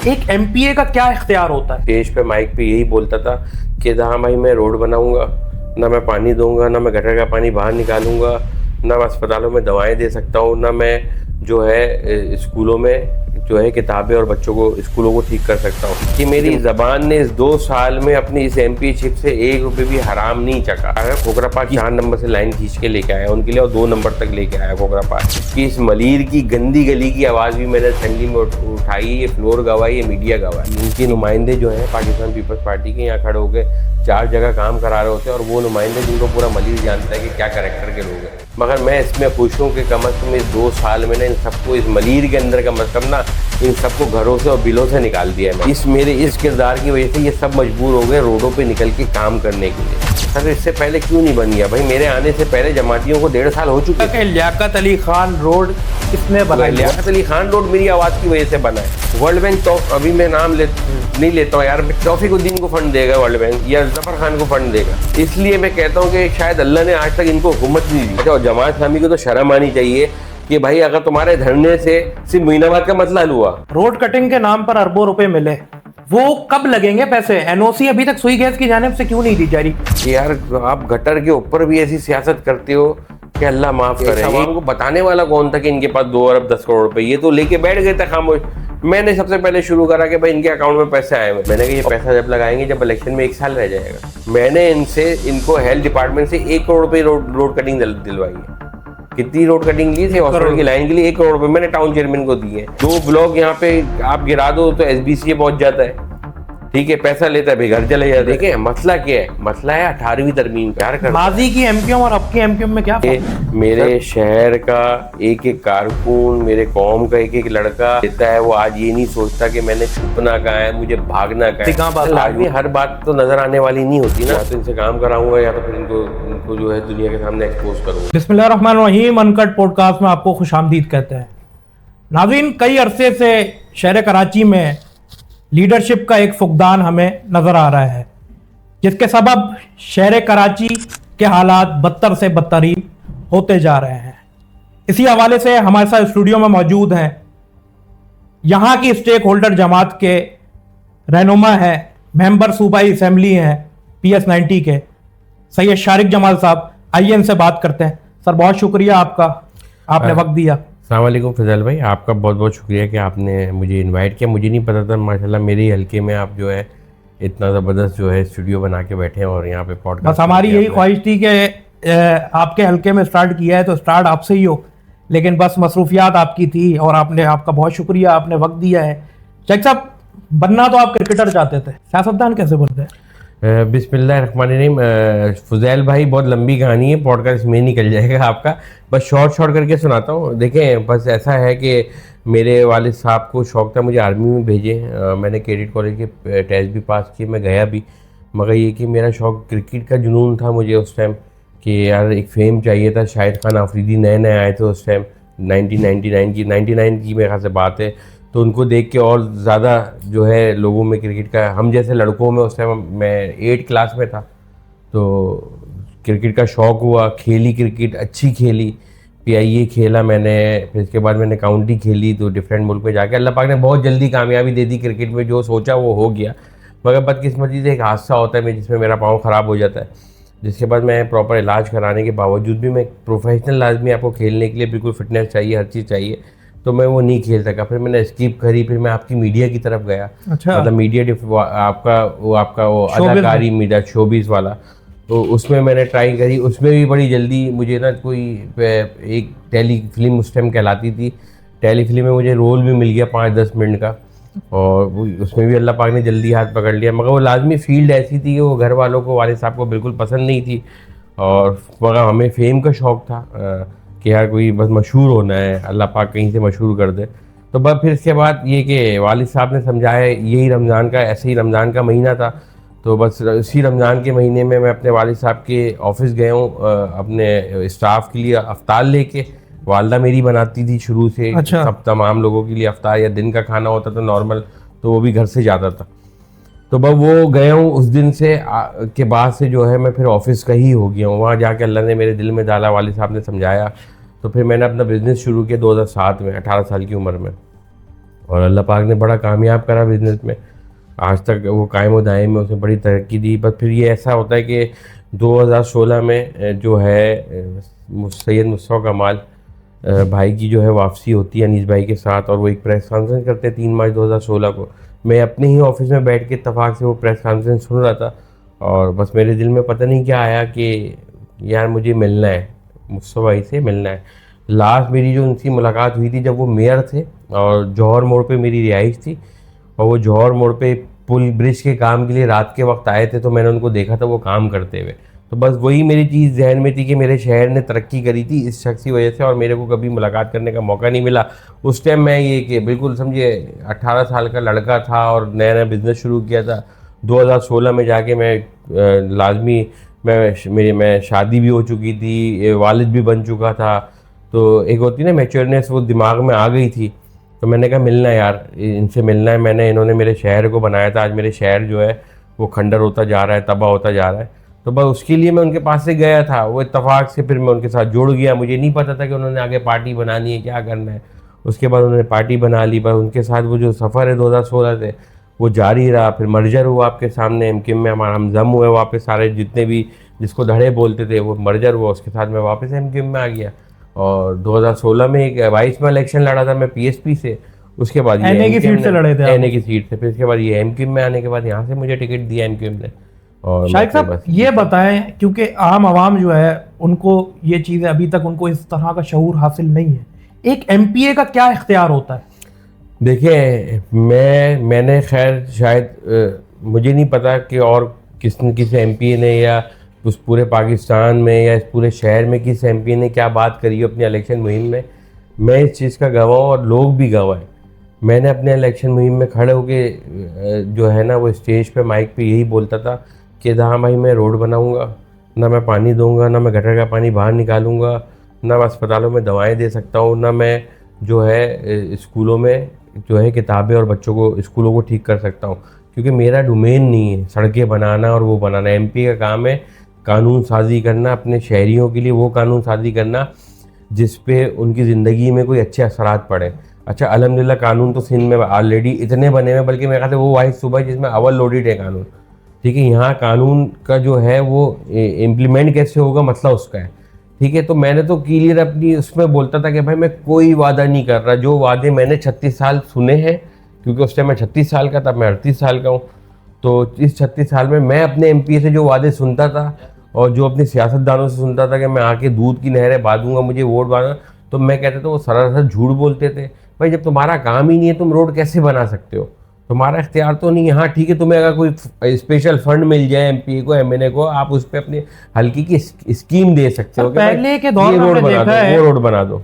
एक एमपीए का क्या इख्तियार होता है? स्टेज पे माइक पे यही बोलता था कि हाँ भाई मैं रोड बनाऊंगा, ना मैं पानी दूंगा, ना मैं गटर का पानी बाहर निकालूंगा, ना मैं अस्पतालों में दवाएं दे सकता हूँ, ना मैं जो है स्कूलों में जो है किताबें और बच्चों को स्कूलों को ठीक कर सकता हूँ। कि मेरी जबान ने इस 2 साल में अपनी इस एमपीशिप से 1 रुपये भी हराम नहीं चखा। अगर खोखरापात 4 नंबर से लाइन खींच के लेके आया उनके लिए और 2 नंबर तक लेके आया खोखरापात कि इस मलीर की गंदी गली की आवाज़ भी मैंने असेंबली में उठाई, ये फ्लोर गवाई, ये मीडिया गवाई। इनके नुमाइंदे जो हैं पाकिस्तान पीपल्स पार्टी के यहाँ खड़े होकर 4 जगह काम करा रहे होते हैं और वो नुमाइंदे जिनको पूरा मलीर जानता है कि क्या कैरेक्टर के लोग हैं। मगर मैं इसमें खुश हूँ कि कम अज़ कम इस 2 साल में इन सबको इस मलीर के अंदर कम अज़ कम ना इन सबको घरों से और बिलों से निकाल दिया है। इस मेरे इस किरदार की वजह से ये सब मजबूर हो गए रोडों पे निकल के काम करने के लिए। सर इससे पहले क्यों नहीं बन गया भाई? मेरे आने से पहले जमातियों को 1.5 साल हो चुके थे। लियाकत अली खान रोड किसने बनाया? लियाकत अली खान रोड मेरी आवाज़ की वजह से बना है। वर्ल्ड बैंक तो अभी मैं नाम नहीं लेता हूँ यार, तौफीकुद्दीन को फंड देगा वर्ल्ड बैंक या जफर खान को फंड देगा। इसलिए मैं कहता हूँ कि शायद अल्लाह ने आज तक इनको हुकूमत नहीं दी। और जमात इस्लामी को तो शर्म आनी चाहिए कि भाई अगर तुम्हारे धरने से सिर्फ महीनाबाद का मसला हल हुआ। रोड कटिंग के नाम पर अरबों रुपए मिले, वो कब लगेंगे पैसे? एनओसी अभी तक सुई गैस की जानिब से क्यों नहीं दी जा रही? यार आप गटर के ऊपर भी ऐसी सियासत करते हो कि अल्लाह माफ करे। इनको बताने वाला कौन था कि इनके पास 2 अरब 10 करोड़ रुपए? ये तो लेके बैठ गए थे खामोश। मैंने सबसे पहले शुरू करा कि भाई इनके अकाउंट में पैसे आए हुए। मैंने कहा ये पैसा जब लगाएंगे जब इलेक्शन में 1 साल रह जाएगा। मैंने इनको हेल्थ डिपार्टमेंट से 1 करोड़ रुपए रोड कटिंग दिलवाई है। कितनी रोड कटिंग ली थी हॉस्पिटल की लाइन के लिए? 1 करोड़ रुपए मैंने टाउन चेयरमैन को दिए। 2 ब्लॉक यहाँ पे आप गिरा दो तो SBCA पहुंच जाता है, ठीक है, पैसा लेता है, घर चले जाते। देखिए मसला क्या है? मसला है 18वीं तरमीम प्यार कर। माजी की एमपीएम और अब की एमपीएम में क्या मेरे शहर का एक कारकुन, मेरे कौम का एक लड़का देता है, वो आज ये नहीं सोचता कि मैंने छुपना कहाँ है, मुझे भागना कहाँ है। आदमी हर बात तो नजर आने वाली नहीं होती ना। तो इनसे काम कराऊंगा या तो फिर इनको जो है दुनिया के सामने एक्सपोज करूंगा। बिस्मिल्लाहिर्रहमानिर्रहीम, अनकट पॉडकास्ट में आपको खुशामदीद कहते हैं। नाज़रीन, कई अरसे से शहर कराची में लीडरशिप का एक फुकदान हमें नज़र आ रहा है, जिसके सबब शहर कराची के हालात बदतर से बदतरीन होते जा रहे हैं। इसी हवाले से हमारे साथ स्टूडियो में मौजूद हैं यहाँ की स्टेक होल्डर जमात के रहनुमा हैं, मेंबर सूबाई असम्बली हैं PS90 के सैयद शारिक जमाल साहब। आइए इनसे बात करते हैं। सर बहुत शुक्रिया आपने वक्त दिया। अस्सलाम वालेकुम फैजल भाई, आपका बहुत बहुत शुक्रिया कि आपने मुझे इनवाइट किया। मुझे नहीं पता था माशाल्लाह मेरे ही हल्के में आप जो है इतना ज़बरदस्त जो है स्टूडियो बना के बैठे हैं और यहाँ पे पॉडकास्ट। बस हमारी यही ख्वाहिश थी कि आपके हल्के में स्टार्ट किया है तो स्टार्ट आपसे ही हो, लेकिन बस मसरूफियात आपकी थी और आपका बहुत शुक्रिया, आपने वक्त दिया है। शेख साहब, बनना तो आप क्रिकेटर चाहते थे, सियासतदान कैसे बनते हैं? बिस्मिल्लाहिर्रहमानिर्रहीम। फुजैल भाई बहुत लंबी कहानी है, पॉडकास्ट में निकल जाएगा आपका, बस शॉर्ट करके सुनाता हूँ। देखें बस ऐसा है कि मेरे वालिद साहब को शौक़ था मुझे आर्मी में भेजे। मैंने कैडेट कॉलेज के टेस्ट भी पास किए, मैं गया भी, मगर ये कि मेरा शौक़ क्रिकेट का जुनून था मुझे उस टाइम कि यार एक फेम चाहिए था। शाहिद खान आफरीदी नए आए थे उस टाइम, 1999 की मेरे ख्याल से बात है। तो उनको देख के और ज़्यादा जो है लोगों में क्रिकेट का, हम जैसे लड़कों में, उस टाइम मैं 8 क्लास में था तो क्रिकेट का शौक़ हुआ। खेली क्रिकेट, अच्छी खेली, PIA खेला मैंने, फिर इसके बाद मैंने काउंटी खेली तो डिफरेंट मुल्क में जाके अल्लाह पाक ने बहुत जल्दी कामयाबी दे दी क्रिकेट में। जो सोचा वो हो गया, मगर बदकिस्मती से एक हादसा होता है जिसमें मेरा पाँव ख़राब हो जाता है, जिसके बाद मैं प्रॉपर इलाज कराने के बावजूद भी मैं प्रोफेशनल लाजमी आपको खेलने के लिए बिल्कुल फिटनेस चाहिए, हर चीज़ चाहिए, तो मैं वो नहीं खेल सका। फिर मैंने स्किप करी, फिर मैं आपकी मीडिया की तरफ गया। अच्छा। मतलब मीडिया आपका वो अदाकारी मीडिया शोबिज़ वाला, तो उसमें मैंने ट्राई करी। उसमें भी बड़ी जल्दी मुझे ना कोई एक टेली फिल्म उस टाइम कहलाती थी, टेली फिल्म में मुझे रोल भी मिल गया 5-10 मिनट का, और उसमें भी अल्लाह पाक ने जल्दी हाथ पकड़ लिया। मगर वो लाजमी फील्ड ऐसी थी कि वो घर वालों को, वालिद साहब को बिल्कुल पसंद नहीं थी, और मगर हमें फेम का शौक़ था कि यार कोई बस मशहूर होना है, अल्लाह पाक कहीं से मशहूर कर दे। तो बस फिर इसके बाद ये कि वालिद साहब ने समझाया, यही रमज़ान का, ऐसे ही रमज़ान का महीना था, तो बस इसी रमज़ान के महीने में मैं अपने वालिद साहब के ऑफिस गया हूँ अपने स्टाफ के लिए अफ्तार लेके। वालदा मेरी बनाती थी शुरू से। अच्छा। सब तमाम लोगों के लिए अफ्तार या दिन का खाना होता था नॉर्मल, तो वो भी घर से जाता था। तो बस वो गया हूँ उस दिन से के बाद से जो है मैं फिर ऑफिस का ही हो गया हूँ। वहाँ जाके अल्लाह ने मेरे दिल में डाला, वालिद साहब ने समझाया, तो फिर मैंने अपना बिज़नेस शुरू किया 2007 में, 18 साल की उम्र में। और अल्लाह पाक ने बड़ा कामयाब करा बिज़नेस में, आज तक वो कायम और दायम में उसने बड़ी तरक्की दी। बस फिर ये ऐसा होता है कि 2016 में जो है सैयद मुस्तफ़ा कमाल भाई की जो है वापसी होती है अनीस भाई के साथ, और वो एक प्रेस कॉन्फ्रेंस करते हैं 3 मार्च 2016 को। मैं अपने ही ऑफिस में बैठ के इत्तफाक से वो प्रेस कॉन्फ्रेंस सुन रहा था, और बस मेरे दिल में पता नहीं क्या आया कि यार मुझे मिलना है, मुस्तफ़ा भाई से मिलना है। लास्ट मेरी जो उनसी मुलाकात हुई थी जब वो मेयर थे और जौहर मोड़ पे मेरी रिहाइश थी, और वो जौहर मोड़ पे पुल ब्रिज के काम के लिए रात के वक्त आए थे, तो मैंने उनको देखा था वो काम करते हुए। तो बस वही मेरी चीज़ जहन में थी कि मेरे शहर ने तरक्की करी थी इस शख्स की वजह से, और मेरे को कभी मुलाकात करने का मौका नहीं मिला। उस टाइम मैं ये कि बिल्कुल समझिए 18 साल का लड़का था और नया नया बिज़नेस शुरू किया था। 2016 में जाके मैं मैं शादी भी हो चुकी थी, वालिद भी बन चुका था, तो एक होती ना मैच्योरनेस वो दिमाग में आ गई थी। तो मैंने कहा मिलना है यार, इनसे मिलना है। इन्होंने मेरे शहर को बनाया था, आज मेरे शहर जो है वो खंडर होता जा रहा है, तबाह होता जा रहा है। तो बस उसके लिए मैं उनके पास से गया था, वो इत्तफाक से फिर मैं उनके साथ जुड़ गया। मुझे नहीं पता था कि उन्होंने आगे पार्टी बनानी है, क्या करना है। उसके बाद उन्होंने पार्टी बना ली, बस उनके साथ वो जो सफ़र है 2016 से वो जारी रहा। फिर मर्जर हुआ आपके सामने, एमक्यूएम में हमारा हम जम हुए, वापस सारे जितने भी जिसको धड़े बोलते थे वो मर्जर हुआ, उसके साथ मैं वापस एमक्यूएम में आ गया। और 2016 में एक 22 में इलेक्शन लड़ा था मैं पीएसपी से, उसके बाद ये एनए की सीट से लड़े थे आप? एनए की सीट से, फिर उसके बाद ये एमक्यूएम में आने के बाद यहाँ से मुझे टिकट दिया एमक्यूएम ने। और शाइक साहब ये बताएं, क्योंकि आम आवाम जो है उनको ये चीज़ें अभी तक उनको इस तरह का शऊर हासिल नहीं है, एक एमपीए का क्या इख्तियार होता है? देखिए मैंने खैर शायद मुझे नहीं पता कि और किस एमपी ने या उस पूरे पाकिस्तान में या इस पूरे शहर में किस एमपी ने क्या बात करी हो अपनी इलेक्शन मुहिम में। मैं इस चीज़ का गवाह हूँ और लोग भी गवाह हैं। मैंने अपने इलेक्शन मुहिम में खड़े होके जो है ना वो स्टेज पे माइक पे यही बोलता था कि हाँ भाई मैं रोड बनाऊँगा, ना मैं पानी दूँगा, ना मैं गटर का पानी बाहर निकालूँगा, ना मैं अस्पतालों में दवाएँ दे सकता हूँ, ना मैं जो है स्कूलों में जो है किताबें और बच्चों को स्कूलों को ठीक कर सकता हूँ, क्योंकि मेरा डोमेन नहीं है सड़कें बनाना और वो बनाना। एमपी का काम है कानून साजी करना, अपने शहरियों के लिए वो कानून साजी करना जिस पे उनकी ज़िंदगी में कोई अच्छे असरात पड़े। अच्छा अल्हम्दुलिल्लाह कानून तो सिंध में ऑलरेडी इतने बने हुए, बल्कि मेरे ख्याल से वो वाहिद सूबा जिसमें अव्वल लोडेड है कानून। ठीक है, यहाँ कानून का जो है वो इम्प्लीमेंट कैसे होगा मसला उसका है। ठीक है, तो मैंने तो क्लियर अपनी उसमें बोलता था कि भाई मैं कोई वादा नहीं कर रहा, जो वादे मैंने 36 साल सुने हैं, क्योंकि उस टाइम मैं 36 साल का था, मैं 38 साल का हूँ। तो इस 36 साल में मैं अपने एमपी से जो वादे सुनता था और जो अपने सियासतदानों से सुनता था कि मैं आके दूध की नहरें बांधूंगा, मुझे वोट बांधना, तो मैं कहता था वो सरासर झूठ बोलते थे। भाई जब तुम्हारा काम ही नहीं है तुम रोड कैसे बना सकते हो, तुम्हारा इख्तियार तो नहीं है। हाँ ठीक है, तुम्हें अगर कोई स्पेशल फंड मिल जाए एमपी को एमएनए को, आप उस पर अपने हल्की की स्कीम दे सकते हो कि पहले के दौर में रोड हमने बना देखा दो, है, वो रोड बना दो।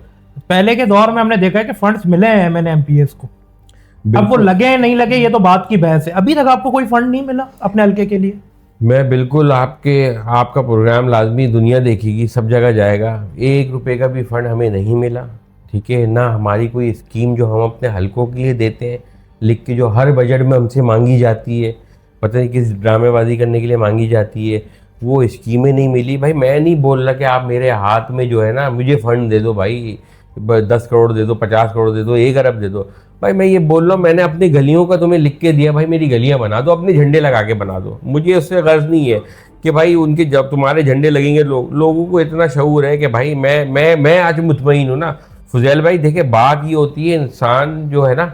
पहले के दौर में हमने देखा है कि फंड्स मिले हैं मैंने एमपीएस को, अब वो लगे नहीं लगे ये तो बात की बहस है। अभी तक आपको कोई फंड नहीं मिला अपने हल्के के लिए? मैं बिल्कुल आपका प्रोग्राम लाजमी दुनिया देखेगी, सब जगह जाएगा। 1 रुपये का भी फंड हमें नहीं मिला। ठीक है ना, हमारी कोई स्कीम जो हम अपने हलकों के लिए देते हैं लिख के, जो हर बजट में हमसे मांगी जाती है, पता नहीं किस ड्रामेबाजी करने के लिए मांगी जाती है, वो स्कीमें नहीं मिली। भाई मैं नहीं बोल रहा कि आप मेरे हाथ में जो है ना मुझे फंड दे दो भाई, 10 करोड़ दे दो, 50 करोड़ दे दो, 1 अरब दे दो। भाई मैं ये बोल रहा हूँ मैंने अपनी गलियों का तुम्हें लिख के दिया, भाई मेरी गलियाँ बना दो, अपने झंडे लगा के बना दो। मुझे उससे गर्ज नहीं है कि भाई उनके जब तुम्हारे झंडे लगेंगे लोगों को इतना शऊर है कि भाई मैं आज मुतमईन हूँ ना फुजैल भाई। देखिए बात ये होती है, इंसान जो है ना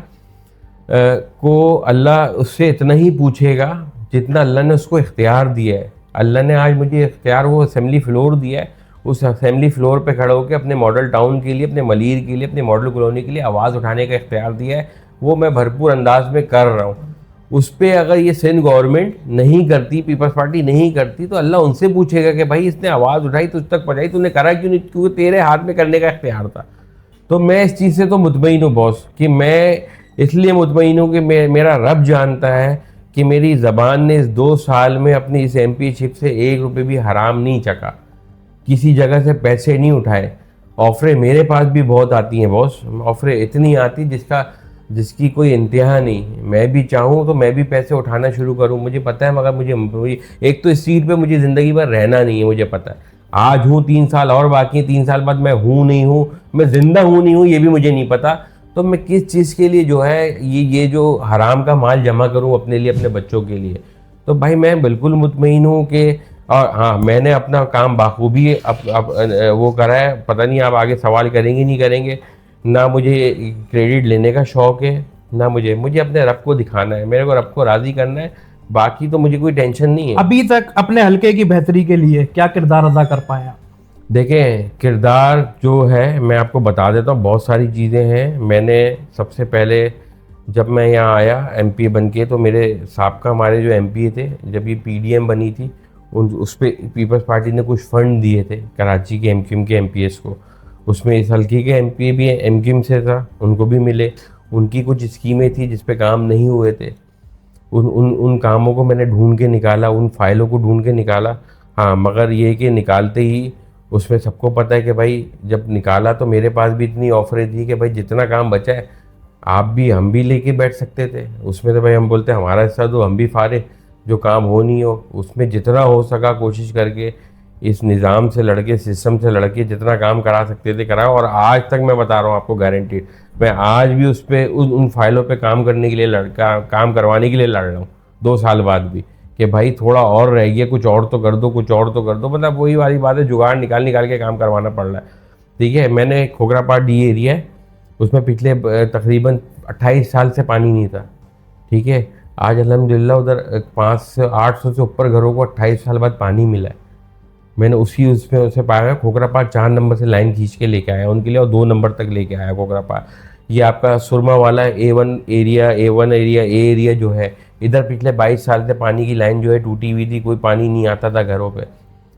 को अल्लाह उससे इतना ही पूछेगा जितना अल्लाह ने उसको इख्तियार दिया है। अल्लाह ने आज मुझे इख्तियार वो असेंबली फ्लोर दिया है, उस असेंबली फ्लोर पे खड़े होकर अपने मॉडल टाउन के लिए, अपने मलीर के लिए, अपने मॉडल कॉलोनी के लिए आवाज़ उठाने का इख्तियार दिया है, वो मैं भरपूर अंदाज में कर रहा हूँ। उस पर अगर ये सिंध गवर्नमेंट नहीं करती, पीपल्स पार्टी नहीं करती, तो अल्लाह उनसे पूछेगा कि भाई इसने आवाज़ उठाई तुझ तक पहुँचाई, तूने करा क्यों नहीं, क्योंकि तेरे हाथ में करने का इख्तियार था। तो मैं इस चीज़ से तो मुतमईन हूँ बॉस, कि मैं इसलिए मुतमईन हूँ कि मेरा रब जानता है कि मेरी ज़बान ने इस 2 साल में अपनी इस एमपीशिप से 1 रुपये भी हराम नहीं चखा, किसी जगह से पैसे नहीं उठाए। ऑफरें मेरे पास भी बहुत आती हैं बॉस, ऑफरें इतनी आती जिसकी कोई इंतहा नहीं। मैं भी चाहूँ तो मैं भी पैसे उठाना शुरू करूँ, मुझे पता है, मगर मुझे एक तो इस सीट पे मुझे ज़िंदगी भर रहना नहीं है, मुझे पता है। आज हूँ, 3 साल और बाकी हैं, 3 साल बाद मैं हूँ नहीं हूँ, मैं ज़िंदा हूँ नहीं हूँ ये भी मुझे नहीं पता। तो मैं किस चीज़ के लिए जो है ये जो हराम का माल जमा करूं अपने लिए, अपने बच्चों के लिए। तो भाई मैं बिल्कुल मुतमईन हूँ कि, और हाँ, मैंने अपना काम बाखूबी वो करा है। पता नहीं आप आगे सवाल करेंगे नहीं करेंगे। ना मुझे क्रेडिट लेने का शौक़ है, ना मुझे अपने रब को दिखाना है, मेरे को रब को राज़ी करना है। बाकी तो मुझे कोई टेंशन नहीं है। अभी तक अपने हलके की बेहतरी के लिए क्या किरदार अदा कर पाए आप? देखें, किरदार जो है मैं आपको बता देता हूँ, बहुत सारी चीज़ें हैं। मैंने सबसे पहले जब मैं यहाँ आया एमपी बन के, तो मेरे साबका हमारे जो एमपी थे, जब ये पीडीएम बनी थी, उस पर पीपल्स पार्टी ने कुछ फंड दिए थे कराची के एमक्यूएम के एमपीएस को। उसमें इस हल्के के एमपी भी एमक्यूएम से था, उनको भी मिले। उनकी कुछ स्कीमें थी जिस पे काम नहीं हुए थे, उन कामों को मैंने ढूंढ के निकाला, उन फाइलों को ढूंढ के निकाला। हाँ, मगर ये कि निकालते ही उसमें सबको पता है कि भाई जब निकाला तो मेरे पास भी इतनी ऑफरें थी कि भाई जितना काम बचा है आप भी हम भी लेके बैठ सकते थे उसमें। तो भाई हम बोलते हमारा हिस्सा दो, हम भी फारे, जो काम हो नहीं हो उसमें जितना हो सका कोशिश करके इस निज़ाम से लड़के, सिस्टम से लड़के जितना काम करा सकते थे करा। और आज तक मैं बता रहा हूँ आपको गारंटीड, मैं आज भी उस पर उन फाइलों पे काम करने के लिए काम करवाने के लिए लड़ रहा हूँ 2 साल बाद भी, कि भाई थोड़ा और रह गया, कुछ और तो कर दो, कुछ और तो कर दो। मतलब वही वाली बात है, जुगाड़ निकाल के काम करवाना पड़ रहा है। ठीक है, मैंने खोखरापाड़ डी एरिया है, उसमें पिछले तकरीबन 28 साल से पानी नहीं था। ठीक है, आज अल्हम्दुलिल्लाह उधर 500-800 से ऊपर घरों को 28 साल बाद पानी मिला है। मैंने उसमें उसे पाया। खोखरापाड़ 4 नंबर से लाइन खींच के लेके आया उनके लिए, और 2 नंबर तक लेके आया खोखरापाड़। ये आपका सुरमा वाला A1 एरिया, ए एरिया जो है, इधर पिछले 22 साल से पानी की लाइन जो है टूटी हुई थी, कोई पानी नहीं आता था घरों पे,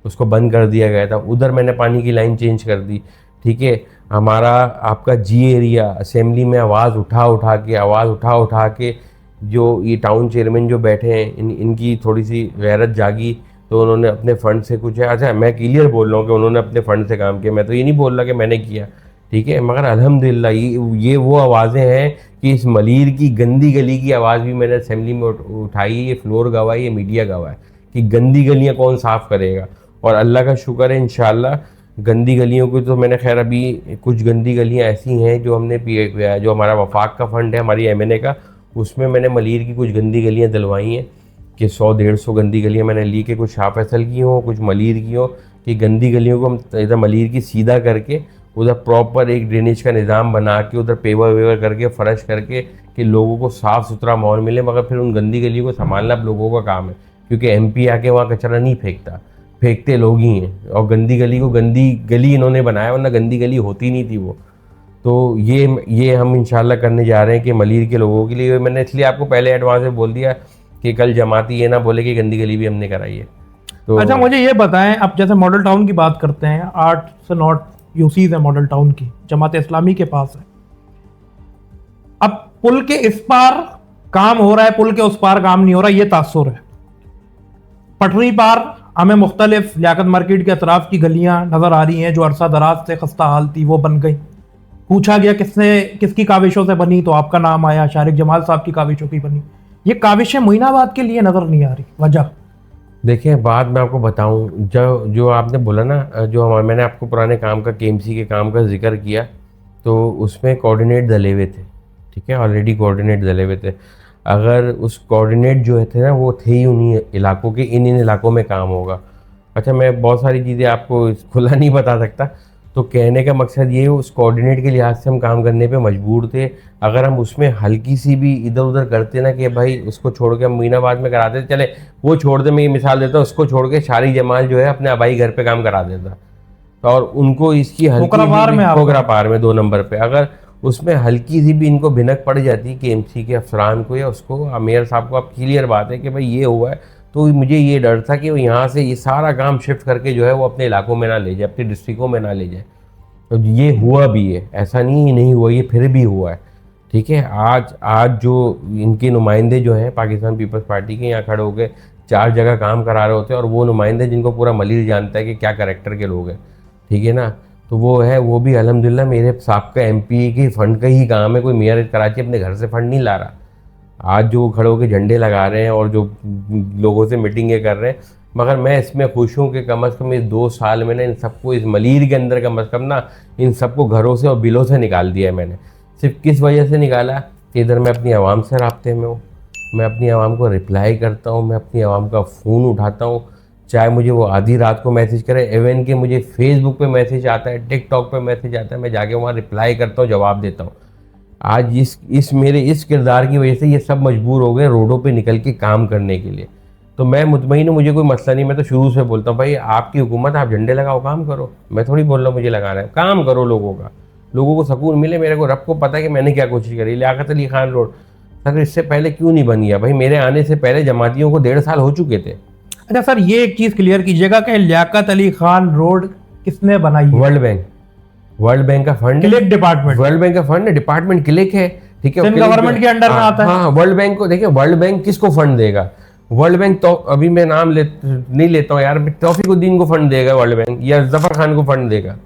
उसको बंद कर दिया गया था। उधर मैंने पानी की लाइन चेंज कर दी। ठीक है, हमारा आपका जी एरिया असेंबली में आवाज़ उठा के जो ये टाउन चेयरमैन जो बैठे हैं, इनकी थोड़ी सी गैरत जागी, तो उन्होंने अपने फ़ंड से कुछ है। अच्छा, मैं क्लियर बोल रहा हूँ कि उन्होंने अपने फ़ंड से काम किया, मैं तो ये नहीं बोल रहा कि मैंने किया। ठीक है, मगर अल्हम्दुलिल्लाह ये वो आवाज़ें हैं कि इस मलीर की गंदी गली की आवाज़ भी मैंने असेंबली में उठाई। ये फ्लोर गवाह, ये मीडिया गवाह है कि गंदी गलियाँ कौन साफ़ करेगा। और अल्लाह का शुक्र है, इंशाअल्लाह गंदी गलियों को तो मैंने, खैर अभी कुछ गंदी गलियाँ ऐसी हैं जो हमने जो हमारा वफाक का फ़ंड है, हमारी MNA का, उसमें मैंने मलीर की कुछ गंदी गलियाँ दिलवाई हैं कि 100-150 गंदी गलियाँ मैंने ली के, कुछ शाह फैसल की हों, कुछ मलीर की हों, कि गंदी गलियों को हम इधर मलीर की सीधा करके उधर प्रॉपर एक ड्रेनेज का निज़ाम बना के उधर पेवर वेवर करके फ़र्श करके कि लोगों को साफ़ सुथरा माहौल मिले। मगर फिर उन गंदी गलियों को संभालना अब लोगों का काम है, क्योंकि MP आके वहाँ कचरा नहीं फेंकता, फेंकते लोग ही हैं। और गंदी गली को गंदी गली इन्होंने बनाया, वरना गंदी गली होती नहीं थी वो। तो ये हम इंशाल्लाह करने जा रहे हैं कि मलीर के लोगों के लिए। मैंने इसलिए आपको पहले एडवांस में बोल दिया कि कल जमाती ये ना बोले कि गंदी गली भी हमने कराई है। तो अच्छा, मुझे ये बताएं, अब जैसे मॉडल टाउन की बात करते हैं, 8 से 9 यूसीज है मॉडल टाउन की, जमात इस्लामी के पास है। अब पुल के इस पार काम हो रहा है, पुल के उस पार काम नहीं हो रहा, ये तासुर है। पटरी पार हमें मुख्तलिफ लियाकत मार्केट के अतराफ की गलियां नजर आ रही हैं जो अरसा दराज से खस्ता हाल थी, वो बन गई। पूछा गया किसकी काविशों से बनी, तो आपका नाम आया, शारिक जमाल साहब की काविशों की बनी। ये काविशें मोइनाबाद के लिए नजर नहीं आ रही, वजह देखिए, बात मैं आपको बताऊं, जो आपने बोला ना, मैंने आपको पुराने काम का, KMC के काम का जिक्र किया, तो उसमें कोऑर्डिनेट डले हुए थे। ठीक है, ऑलरेडी कोऑर्डिनेट डले हुए थे। अगर उस कोऑर्डिनेट जो थे ना, वो थे ही उन्हीं इलाकों के, इन इलाकों में काम होगा। अच्छा, मैं बहुत सारी चीज़ें आपको खुला नहीं बता सकता, तो कहने का मकसद ये, उस कोऑर्डिनेट के लिहाज से हम काम करने पे मजबूर थे। अगर हम उसमें हल्की सी भी इधर उधर करते ना, कि भाई उसको छोड़ के हम मोइनाबाद में कराते, चले वो छोड़ दे, मैं ये मिसाल देता हूँ, उसको छोड़ के शारिक जमाल जो है अपने आबाई घर पे काम करा देता, तो और उनको इसकी खोखरापार में 2 नंबर पे, अगर उसमें हल्की सी भी इनको भिनक पड़ जाती KMC के अफसरान को या उसको, मेयर साहब को, अब क्लियर बात है कि भाई ये हुआ है, तो मुझे ये डर था कि वो यहाँ से ये सारा काम शिफ्ट करके जो है वो अपने इलाकों में ना ले जाए, अपने डिस्ट्रिक्टों में ना ले जाए। तो ये हुआ भी है, ऐसा नहीं हुआ, ये फिर भी हुआ है। ठीक है, आज जो इनके नुमाइंदे जो हैं पाकिस्तान पीपल्स पार्टी के, यहाँ खड़े होकर 4 जगह काम करा रहे होते हैं, और वो नुमाइंदे जिनको पूरा मलीर जानता है कि क्या करैक्टर के लोग हैं, ठीक है ना, तो वो भी अल्हम्दुलिल्लाह मेरे साहब का MP के फ़ंड का ही काम है। कोई मेयर कराची अपने घर से फ़ंड नहीं ला रहा। आज जो खड़े होकर झंडे लगा रहे हैं और जो लोगों से मीटिंगें कर रहे हैं, मगर मैं इसमें खुश हूँ कि कम अज़ कम इस 2 साल में ना इन सबको, इस मलीर के अंदर कम अज़ कम ना इन सबको घरों से और बिलों से निकाल दिया है मैंने। सिर्फ किस वजह से निकाला कि इधर मैं अपनी आवाम से राब्ते में हूँ, मैं अपनी आवाम को रिप्लाई करता हूँ, मैं अपनी आवाम का फ़ोन उठाता हूँ, चाहे मुझे वो आधी रात को मैसेज करे, इवन कि मुझे फेसबुक पे मैसेज आता है, टिकटॉक पे मैसेज आता है, मैं जाके वहाँ रिप्लाई करता हूँ, जवाब देता हूँ। आज इस मेरे इस किरदार की वजह से ये सब मजबूर हो गए रोडों पे निकल के काम करने के लिए। तो मैं मुतमईन हूँ, मुझे कोई मसला नहीं, मैं तो शुरू से बोलता हूँ भाई आपकी हुकूमत, आप झंडे लगाओ, काम करो। मैं थोड़ी बोल रहा हूँ मुझे लगाना है, काम करो, लोगों को सुकून मिले। मेरे को रब को पता है कि मैंने क्या कोशिश करी। लियाकत अली खान रोड सर इससे पहले क्यों नहीं बन गया? भाई मेरे आने से पहले जमातियों को 1.5 साल हो चुके थे। अच्छा सर, ये एक चीज क्लियर कीजिएगा कि लियाकत अली खान रोड किसने बनाई है? वर्ल्ड बैंक का fund, click department, world bank का फंड है, डिपार्टमेंट क्लिक है, ठीक है, गवर्नमेंट के अंडर में आता है। हाँ, वर्ल्ड बैंक को देखिए, वर्ल्ड बैंक किसको फंड देगा? वर्ल्ड बैंक तो अभी मैं नाम नहीं लेता हूँ यार, तौफीकुद्दीन को फंड देगा वर्ल्ड बैंक, या जफर खान को फंड देगा?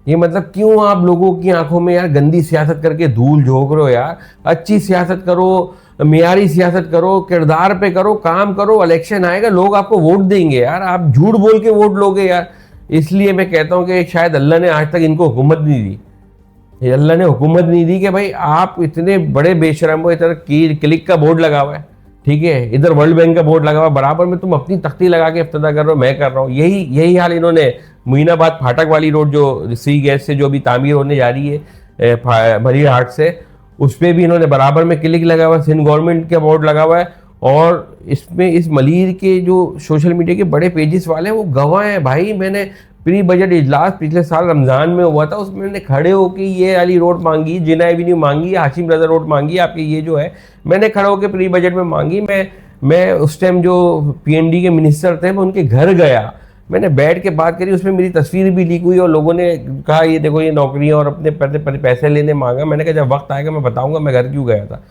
ये मतलब क्यों आप लोगों की आंखों में यार गंदी सियासत करके धूल झोंक रहे हो यार? अच्छी सियासत करो, मियारी सियासत करो, किरदार पे करो, काम करो, इलेक्शन आएगा लोग आपको वोट देंगे यार। आप झूठ बोल के वोट लोगे यार। इसलिए मैं कहता हूँ कि शायद अल्लाह ने आज तक इनको हुकूमत नहीं दी, अल्लाह ने हुकूमत नहीं दी कि भाई आप इतने बड़े बेशरम हो, इधर क्लिक का बोर्ड लगा हुआ है, ठीक है, इधर वर्ल्ड बैंक का बोर्ड लगा हुआ है, बराबर में तुम अपनी तख्ती लगा के इफ्तिदा कर रहे हो, मैं कर रहा हूँ। यही हाल इन्होंने मोइनाबाद फाटक वाली रोड जो सी गैस से जो अभी तामीर होने जा रही है भरी हाट से, उस पर भी इन्होंने बराबर में क्लिक लगा हुआ है, सिंध गवर्नमेंट का बोर्ड लगा हुआ है। और इसमें इस मलीर के जो सोशल मीडिया के बड़े पेजेस वाले हैं वो गवाह हैं भाई। मैंने प्री बजट इजलास पिछले साल रमज़ान में हुआ था, उसमें मैंने खड़े होकर ये वाली रोड मांगी, जिना एवेन्यू मांगी, हाशिम रजा रोड मांगी, आपकी ये जो है मैंने खड़े होकर प्री बजट में मांगी। मैं उस टाइम जो PND के मिनिस्टर थे मैं उनके घर गया, मैंने बैठ के बात करी, उसमें मेरी तस्वीर भी लीक हुई और लोगों ने कहा ये देखो ये नौकरियां और अपने पैसे लेने मांगा। मैंने कहा जब वक्त आएगा मैं बताऊंगा मैं घर क्यों गया था।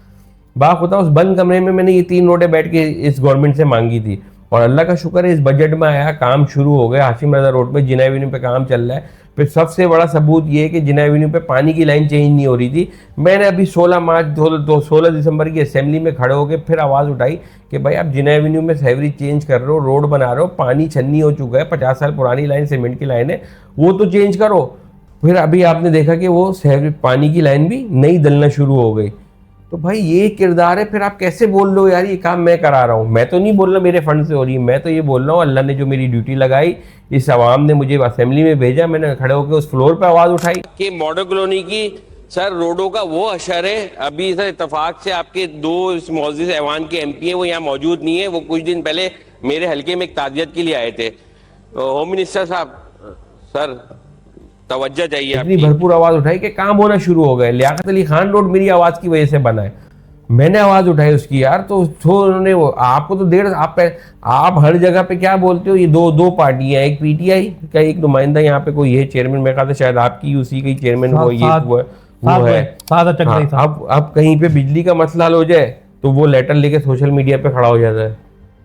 बाखुदा उस बंद कमरे में मैंने ये 3 रोडें बैठ के इस गवर्नमेंट से मांगी थी और अल्लाह का शुक्र है इस बजट में आया, काम शुरू हो गया। हाशिम रजा रोड पे जिना एवेन्यू पे काम चल रहा है। फिर सबसे बड़ा सबूत ये है कि जिना एवेन्यू पे पानी की लाइन चेंज नहीं हो रही थी। मैंने अभी 16 दिसंबर की असेंबली में खड़े होकर फिर आवाज़ उठाई कि भाई आप जिना एवेन्यू में सेवरी चेंज कर रहे हो, रोड बना रहे हो, पानी छन्नी हो चुका है, 50 साल पुरानी लाइन सीमेंट की लाइन है, वो तो चेंज करो। फिर अभी आपने देखा कि वो सेवरी पानी की लाइन भी नई डलना शुरू हो गई। तो भाई ये किरदार है, फिर आप कैसे बोल लो यार ये काम मैं करा रहा हूँ? मैं तो नहीं बोल रहा मेरे फंड से हो रही है, मैं तो ये बोल रहा हूँ अल्लाह ने जो मेरी ड्यूटी लगाई, इस आवाम ने मुझे असेंबली में भेजा, मैंने खड़े होकर उस फ्लोर पे आवाज़ उठाई कि मॉडल कॉलोनी की सर रोडों का वो अशर है। अभी सर इतफाक से आपके 2 मुअज़्ज़िज़ ऐवान के MP हैं, वो यहाँ मौजूद नहीं है, वो कुछ दिन पहले मेरे हल्के में एक ताज़ियत के लिए आए थे। होम मिनिस्टर साहब, सर तवज्जो चाहिए, इतनी भरपूर आवाज उठाई कि काम होना शुरू हो गए। लियाकत अली खान रोड मेरी आवाज की वजह से बना है, मैंने आवाज उठाई उसकी यार। तो उन्होंने आपको तो आप हर जगह पे क्या बोलते हो, ये दो पार्टियां, एक PTI का एक नुमाइंदा यहाँ पे कोई है चेयरमैन, मैं कहा था शायद आपकी उसी का चेयरमैन वो है। अब कहीं पे बिजली का मसला हल हो जाए तो वो लेटर लेके सोशल मीडिया पे खड़ा हो जाता है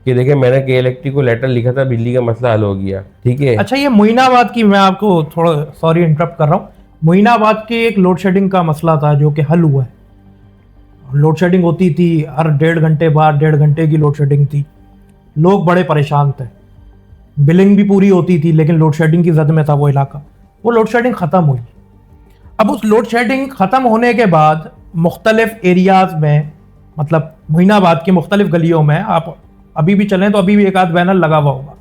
कि देखिए मैंने KLACT को लेटर लिखा था, बिजली का मसला हल हो गया, ठीक है। अच्छा, ये मोइनाबाद की, मैं आपको थोड़ा सॉरी इंटरप्ट कर रहा हूँ, मोइनाबाद के एक लोड शेडिंग का मसला था जो कि हल हुआ है। लोड शेडिंग होती थी हर 1.5 घंटे बाद, 1.5 घंटे की लोड शेडिंग थी, लोग बड़े परेशान थे, बिलिंग भी पूरी होती थी लेकिन लोड शेडिंग की जद में था वो इलाका। वो लोड शेडिंग ख़त्म हुई। अब उस लोड शेडिंग ख़त्म होने के बाद मुख्तलिफ एरियाज़ में, मतलब मोइनाबाद की मुख्तलिफ गलियों में आप अभी भी चलें तो अभी भी एक आध बैनर लगा हुआ होगा,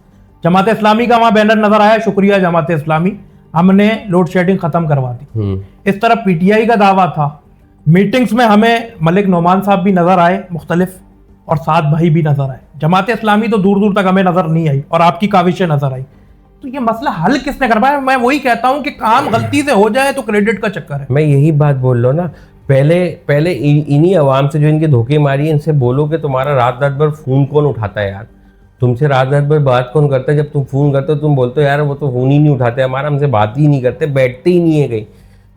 जमात इस्लामी का वहाँ बैनर नज़र आया, शुक्रिया जमात इस्लामी, हमने लोड शेडिंग ख़त्म करवा दी। इस तरफ PTI का दावा था। मीटिंग्स में हमें मलिक नोमान साहब भी नज़र आए मुख्तलिफ, और सात भाई भी नज़र आए। जमात इस्लामी तो दूर दूर तक हमें नज़र नहीं आई और आपकी काविशें नज़र आई। तो ये मसला हल किसने कर पाया? मैं वही कहता हूँ कि काम गलती से हो जाए तो क्रेडिट का चक्कर है। मैं यही बात बोल रहा हूँ ना, पहले इन्हीं आवाम से जो इनके धोखे मारी है इनसे बोलो कि तुम्हारा रात भर फ़ोन कौन उठाता है यार, तुमसे रात भर बात कौन करता है? जब तुम फ़ोन करते हो तुम बोलते हो यार वो तो फ़ोन ही नहीं उठाते, हमारा हमसे बात ही नहीं करते, बैठते ही नहीं है कहीं।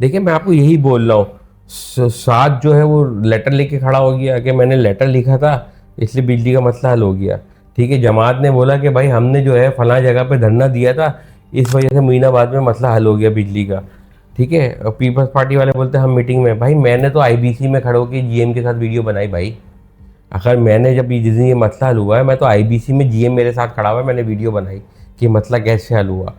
देखिए मैं आपको यही बोल रहा हूँ, साथ जो है वो लेटर लेके खड़ा हो गया कि मैंने लेटर लिखा था इसलिए बिजली का मसला हल हो गया, ठीक है। जमात ने बोला कि भाई हमने जो है फलां जगह पे धरना दिया था, इस वजह से मोइनाबाद में मसला हल हो गया बिजली का, ठीक है। और पीपल्स पार्टी वाले बोलते हैं हम मीटिंग में, भाई मैंने तो IBC में खड़े होकर GM के साथ वीडियो बनाई भाई। अगर मैंने जब जिस दिन ये मसला हल हुआ है मैं तो IBC में GM मेरे साथ खड़ा हुआ है, मैंने वीडियो बनाई कि मसला कैसे हल हुआ।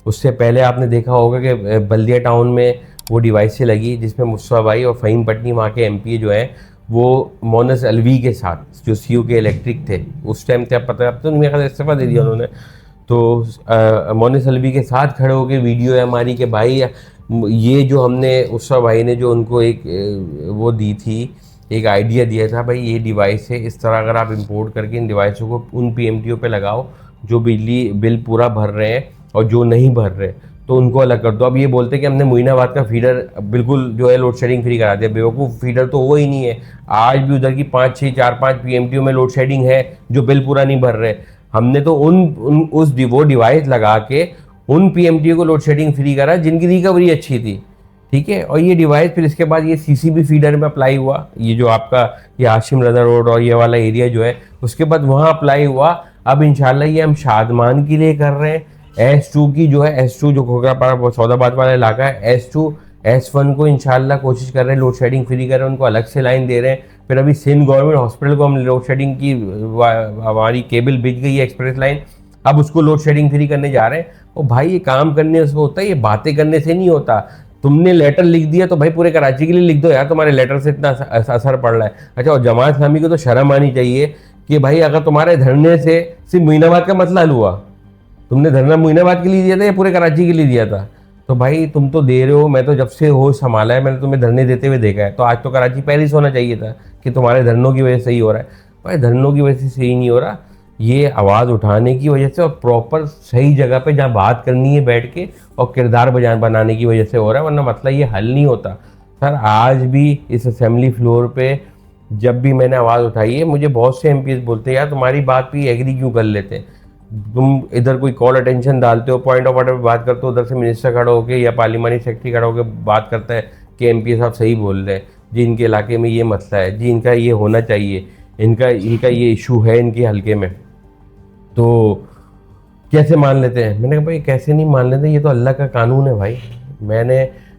उससे पहले आपने देखा होगा कि बल्दिया टाउन में वो डिवाइस से लगी, जिसमें मुस्तफा भाई और फ़हीम पटनी वहाँ के एमपी जो हैं वो मोनस अलवी के साथ, जो सीयू के इलेक्ट्रिक थे उस टाइम थे, अब पता है अब तो मेरे ख्याल इस्तीफा दे दिया उन्होंने, तो मोनस अलवी के साथ खड़े होकर वीडियो है हमारी कि भाई ये जो हमने मुस्तफा भाई ने जो उनको एक वो दी थी, एक आइडिया दिया था, भाई ये डिवाइस है, इस तरह अगर आप इंपोर्ट करके इन डिवाइसों को उन पीएमटीओ पे लगाओ जो बिजली बिल पूरा भर रहे हैं और जो नहीं भर रहे, तो उनको अलग कर दो। अब ये बोलते हैं कि हमने मोइनाबाद का फीडर बिल्कुल जो है लोड शेडिंग फ्री करा दिया। बेवकूफ़, फीडर तो वो ही नहीं है, आज भी उधर की 5-6-4-5 पीएमटीओ में लोड शेडिंग है जो बिल पूरा नहीं भर रहे। हमने तो वो डिवाइस लगा के उन पीएमटीओ को लोड शेडिंग फ्री करा जिनकी रिकवरी अच्छी थी, ठीक है। और ये डिवाइस फिर इसके बाद ये सीसीबी फीडर में अप्लाई हुआ, ये जो आपका ये हाशिम रजा रोड और ये वाला एरिया जो है उसके बाद वहाँ अप्लाई हुआ। अब इंशाल्लाह ये हम शादमान के लिए कर रहे हैं। S2 की जो है, S2 जो खोखरापाड़ा सौदाबाद वाला इलाका है, S2 S1 को इंशाल्लाह कोशिश कर रहे हैं लोड शेडिंग फ्री कर रहे हैं, उनको अलग से लाइन दे रहे हैं। फिर अभी सिंध गवर्नमेंट हॉस्पिटल को हम लोड शेडिंग की हमारी केबल बिछ गई है एक्सप्रेस लाइन, अब उसको लोड शेडिंग फ्री करने जा रहे हैं। और भाई ये काम करने से होता है, ये बातें करने से नहीं होता। तुमने लेटर लिख दिया तो भाई पूरे कराची के लिए लिख दो यार, तुम्हारे लेटर से इतना असर पड़ रहा है। अच्छा, और जमात इस्लामी को तो शर्म आनी चाहिए कि भाई अगर तुम्हारे धरने से सिर्फ मोइनाबाद का मसला हल हुआ, तुमने धरना मोइनाबाद के लिए दिया था या पूरे कराची के लिए दिया था? तो भाई तुम तो दे रहे हो, मैं तो जब से होश संभाला है मैंने तुम्हें धरने देते हुए देखा है, तो आज तो कराची पेरिस होना चाहिए था कि तुम्हारे धरनों की वजह से सही हो रहा है। भाई धरनों की वजह से सही नहीं हो रहा, ये आवाज़ उठाने की वजह से और प्रॉपर सही जगह पे जहाँ बात करनी है बैठ के और किरदार बनाने की वजह से हो रहा है, वरना मतलब ये हल नहीं होता। सर आज भी इस असेंबली फ्लोर पे जब भी मैंने आवाज़ उठाई है, मुझे बहुत से एमपीएस बोलते हैं यार तुम्हारी बात पे एग्री क्यों कर लेते हैं, तुम इधर कोई कॉल अटेंशन डालते हो, पॉइंट ऑफ ऑर्डर पर बात करते हो, उधर से मिनिस्टर खड़ा होकर या पार्लियामानी सेक्रेटरी खड़ा होकर बात करता है कि एमपीएस साहब सही बोल रहे हैं जी, इनके इलाके में ये मसला है जी, इनका ये होना चाहिए, इनका ये इशू है इनके हल्के में, तो कैसे मान लेते हैं? मैंने कहा भाई कैसे नहीं मान लेते, ये तो अल्लाह का कानून है भाई।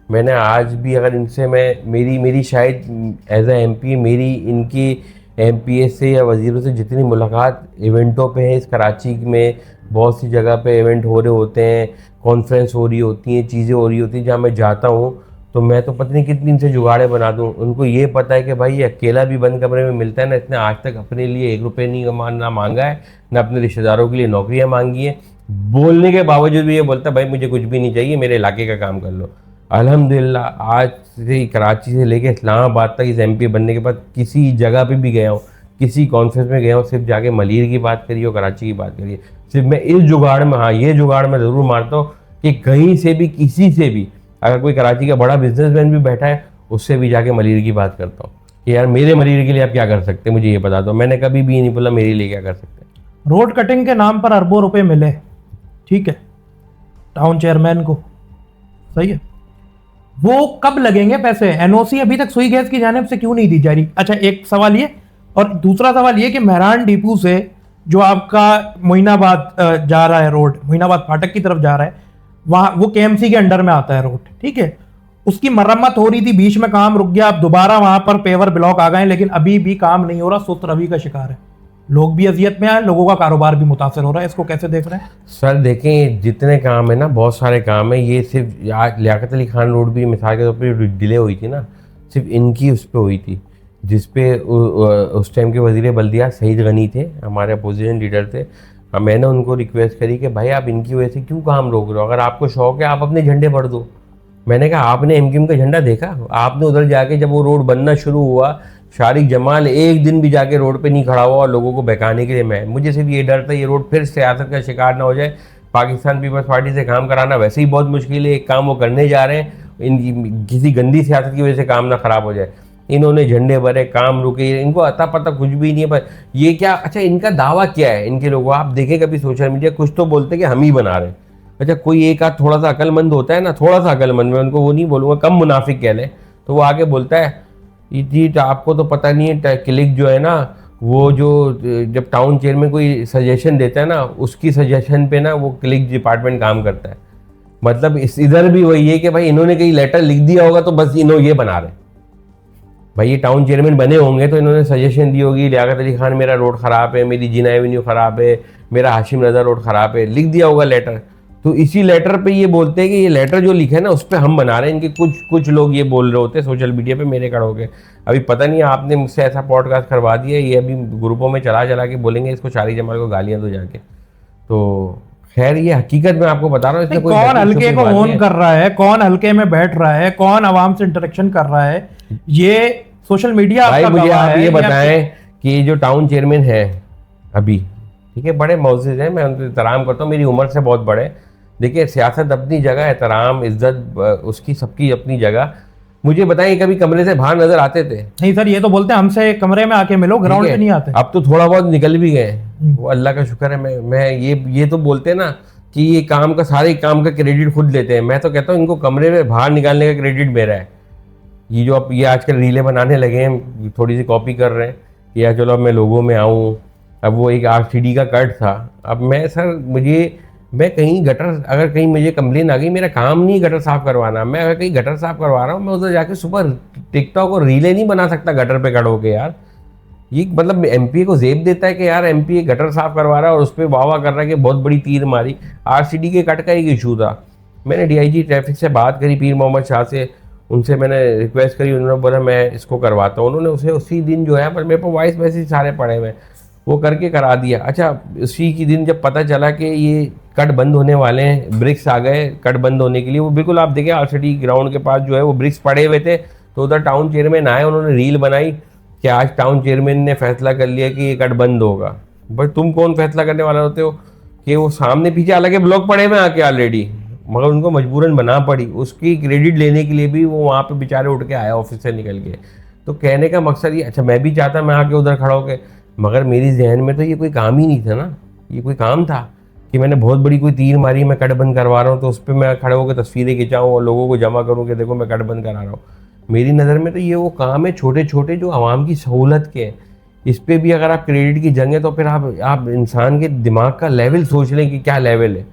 मैंने आज भी अगर इनसे मेरी शायद एज ए एमपी मेरी इनकी एमपीएस से या वजीरों से जितनी मुलाकात इवेंटों पे है, इस कराची में बहुत सी जगह पे इवेंट हो रहे होते हैं, कॉन्फ्रेंस हो रही होती हैं, चीज़ें हो रही होती हैं, जहाँ मैं जाता हूँ तो मैं तो पता नहीं कितनी इनसे जुगाड़े बना दूँ। उनको ये पता है कि भाई ये अकेला भी बंद कमरे में मिलता है ना, इसने आज तक अपने लिए 1 रुपये ना मांगा है, ना अपने रिश्तेदारों के लिए नौकरियाँ मांगी है, बोलने के बावजूद भी ये बोलता है भाई मुझे कुछ भी नहीं चाहिए, मेरे इलाके का काम कर लो। अल्हम्दुलिल्लाह आज से कराची से लेके इस्लामाबाद तक इस एमपी बनने के बाद किसी जगह पे भी गया हूँ, किसी कॉन्फ्रेंस में गया हूँ, सिर्फ जाके मलीर की बात करिए और कराची की बात करिए। सिर्फ मैं इस जुगाड़ में, हाँ ये जुगाड़ मैं ज़रूर मारता हूँ कि कहीं से भी किसी से भी अगर कोई कराची का बड़ा बिजनेसमैन भी बैठा है उससे भी जाके मलीर की बात करता हूँ कि यार मेरे मलीर के लिए आप क्या कर सकते हैं, मुझे ये बता दो। मैंने कभी भी नहीं बोला मेरे लिए क्या कर सकते हैं। रोड कटिंग के नाम पर अरबों रुपए मिले, ठीक है, टाउन चेयरमैन को, सही है, वो कब लगेंगे पैसे? एनओसी अभी तक सुई गैस की जानिब से क्यों नहीं दी जा रही? अच्छा, एक सवाल ये, और दूसरा सवाल ये कि मेहरान डिपू से जो आपका मोइनाबाद जा रहा है रोड, मोइनाबाद फाटक की तरफ जा रहा है, वहाँ वो केएमसी के अंडर में आता है रोड, ठीक है, उसकी मरम्मत हो रही थी, बीच में काम रुक गया, अब दोबारा वहां पर पेवर ब्लॉक आ गए, लेकिन अभी भी काम नहीं हो रहा, सुस्त रवि का शिकार है, लोग भी अजियत में आए, लोगों का कारोबार भी मुतासर हो रहा है, इसको कैसे देख रहे हैं? सर देखें जितने काम है ना, बहुत सारे काम है, ये सिर्फ लियाकत अली खान रोड भी मिसाल के तौर पर डिले हुई थी ना, सिर्फ इनकी उस पर हुई थी, जिसपे उस टाइम के वजीर बल्दिया सईद गनी थे, हमारे अपोजिशन लीडर थे। मैंने उनको रिक्वेस्ट करी कि भाई आप इनकी वजह से क्यों काम रोक रहे हो, अगर आपको शौक है आप अपने झंडे भर दो। मैंने कहा आपने एमक्यूएम का झंडा देखा? आपने उधर जाके जब वो रोड बनना शुरू हुआ, शारिक जमाल एक दिन भी जाके रोड पे नहीं खड़ा हुआ और लोगों को बहकाने के लिए। मुझे सिर्फ ये डर था ये रोड फिर सियासत का शिकार ना हो जाए। पाकिस्तान पीपल्स पार्टी से काम कराना वैसे ही बहुत मुश्किल है, एक काम वो करने जा रहे हैं, किसी गंदी सियासत की वजह से काम ना खराब हो जाए। इन्होंने झंडे भरे, काम रुके, इनको अता पता कुछ भी नहीं है। पर ये क्या, अच्छा इनका दावा क्या है इनके लोगों, आप देखें कभी सोशल मीडिया, कुछ तो बोलते कि हम ही बना रहे हैं। अच्छा कोई एक आध थोड़ा सा अकलमंद होता है ना, थोड़ा सा अकलमंद, मैं उनको वो नहीं बोलूँगा, कम मुनाफिक कह लें, तो वो आगे बोलता है जी आपको तो पता नहीं है, क्लिक जो है ना, वो जो जब टाउन चेयरमैन कोई सजेशन देता है ना, उसकी सजेशन पे ना वो क्लिक डिपार्टमेंट काम करता है। मतलब इधर भी वही है कि भाई इन्होंने कहीं लेटर लिख दिया होगा तो बस इन्होंने ये बना रहे। भाई ये टाउन चेयरमैन बने होंगे तो इन्होंने सजेशन दी होगी, लियाकत अली खान मेरा रोड ख़राब है, मेरी जिना एवेन्यू ख़राब है, मेरा हाशिम रजा रोड ख़राब है, लिख दिया होगा लेटर। तो इसी लेटर पे ये बोलते हैं कि ये लेटर जो लिखा है ना उस पर हम बना रहे हैं, इनके कुछ लोग ये बोल रहे होते हैं सोशल मीडिया पे मेरे खड़े होके। अभी पता नहीं आपने मुझसे ऐसा पॉडकास्ट करवा दिया, ये अभी ग्रुपों में चला के बोलेंगे इसको शारी जमाल को गालियां दो जाके। तो खैर ये हकीकत मैं आपको बता रहा हूँ, इसमें कोई कौन हकीकत हल्के की को बात नहीं ओन है। कर रहा है, कौन हल्के में बैठ रहा है, कौन आवाम से इंटरेक्शन कर रहा है, ये सोशल मीडिया भाई आपका मुझे गवाह आप है। ये बताएं कि ये जो टाउन चेयरमैन है अभी, ठीक है, बड़े मोअज़्ज़िज़ हैं, मैं उनका एहतराम करता हूँ, मेरी उम्र से बहुत बड़े। देखिए सियासत अपनी जगह, एहतराम इज्जत उसकी सबकी अपनी जगह। मुझे बताएं कभी कमरे से बाहर नजर आते थे? नहीं सर, ये तो बोलते हैं हमसे कमरे में आके मिलो, ग्राउंड ठीक पे है, नहीं आते। अब तो थोड़ा बहुत निकल भी गए, वो अल्लाह का शुक्र है। मैं ये तो बोलते हैं ना कि ये काम का सारे काम का क्रेडिट खुद लेते हैं। मैं तो कहता हूँ इनको कमरे में बाहर निकालने का क्रेडिट मेरा है। ये जो अब ये आजकल रीलें बनाने लगे हैं, थोड़ी सी कॉपी कर रहे हैं कि यार चलो अब मैं लोगों में आऊँ। अब वो एक आरसीडी का कट था, अब मैं सर मैं कहीं गटर, अगर कहीं मुझे कंप्लेन आ गई, मेरा काम नहीं गटर साफ करवाना, मैं अगर कहीं गटर साफ करवा रहा हूँ, मैं उधर जाके सुबह टिकटॉक और रीलें नहीं बना सकता गटर पे खड़े होके यार। ये मतलब एमपीए को जेब देता है कि यार एमपीए गटर साफ करवा रहा है और उस पर वाह वाह कर रहा है कि बहुत बड़ी तीर मारी। आरसीडी के कट का एक इशू था, मैंने डीआईजी ट्रैफिक से बात करी पीर मोहम्मद शाह से, उनसे मैंने रिक्वेस्ट करी, उन्होंने बोला मैं इसको करवाता हूँ। उन्होंने उसे उसी दिन जो है, पर मेरे को वॉइस मैसेज सारे पड़े हुए, वो करके करा दिया। अच्छा, उसी की दिन जब पता चला कि ये कट बंद होने वाले हैं, ब्रिक्स आ गए कट बंद होने के लिए, वो बिल्कुल आप देखें आरसीडी ग्राउंड के पास जो है वो ब्रिक्स पड़े हुए थे, तो उधर टाउन चेयरमैन आए, उन्होंने रील बनाई कि आज टाउन चेयरमैन ने फैसला कर लिया कि ये कट बंद होगा। बट तुम कौन फैसला करने वाला होते हो कि वो सामने पीछे हालांकि ब्लॉक पड़े हुए आके ऑलरेडी, मगर उनको मजबूरन बना पड़ी, उसकी क्रेडिट लेने के लिए भी वो वहाँ पे बेचारे उठ के आया ऑफिस से निकल के। तो कहने का मकसद ये, अच्छा मैं भी चाहता मैं आके उधर खड़ा होके, मगर मेरी जहन में तो ये कोई काम ही नहीं था ना। ये कोई काम था कि मैंने बहुत बड़ी कोई तीर मारी, मैं कट बंद करवा रहा हूँ, तो उस पर मैं खड़े होकर तस्वीरें खिंचाऊँ और लोगों को जमा करूँ कि देखो मैं कट बंद करा रहा हूँ। मेरी नज़र में तो ये वो काम है छोटे छोटे जो आवाम की सहूलत के हैं। इस पर भी अगर आप क्रेडिट की जंग है तो फिर आप इंसान के दिमाग का लेवल सोच लें कि क्या लेवल है,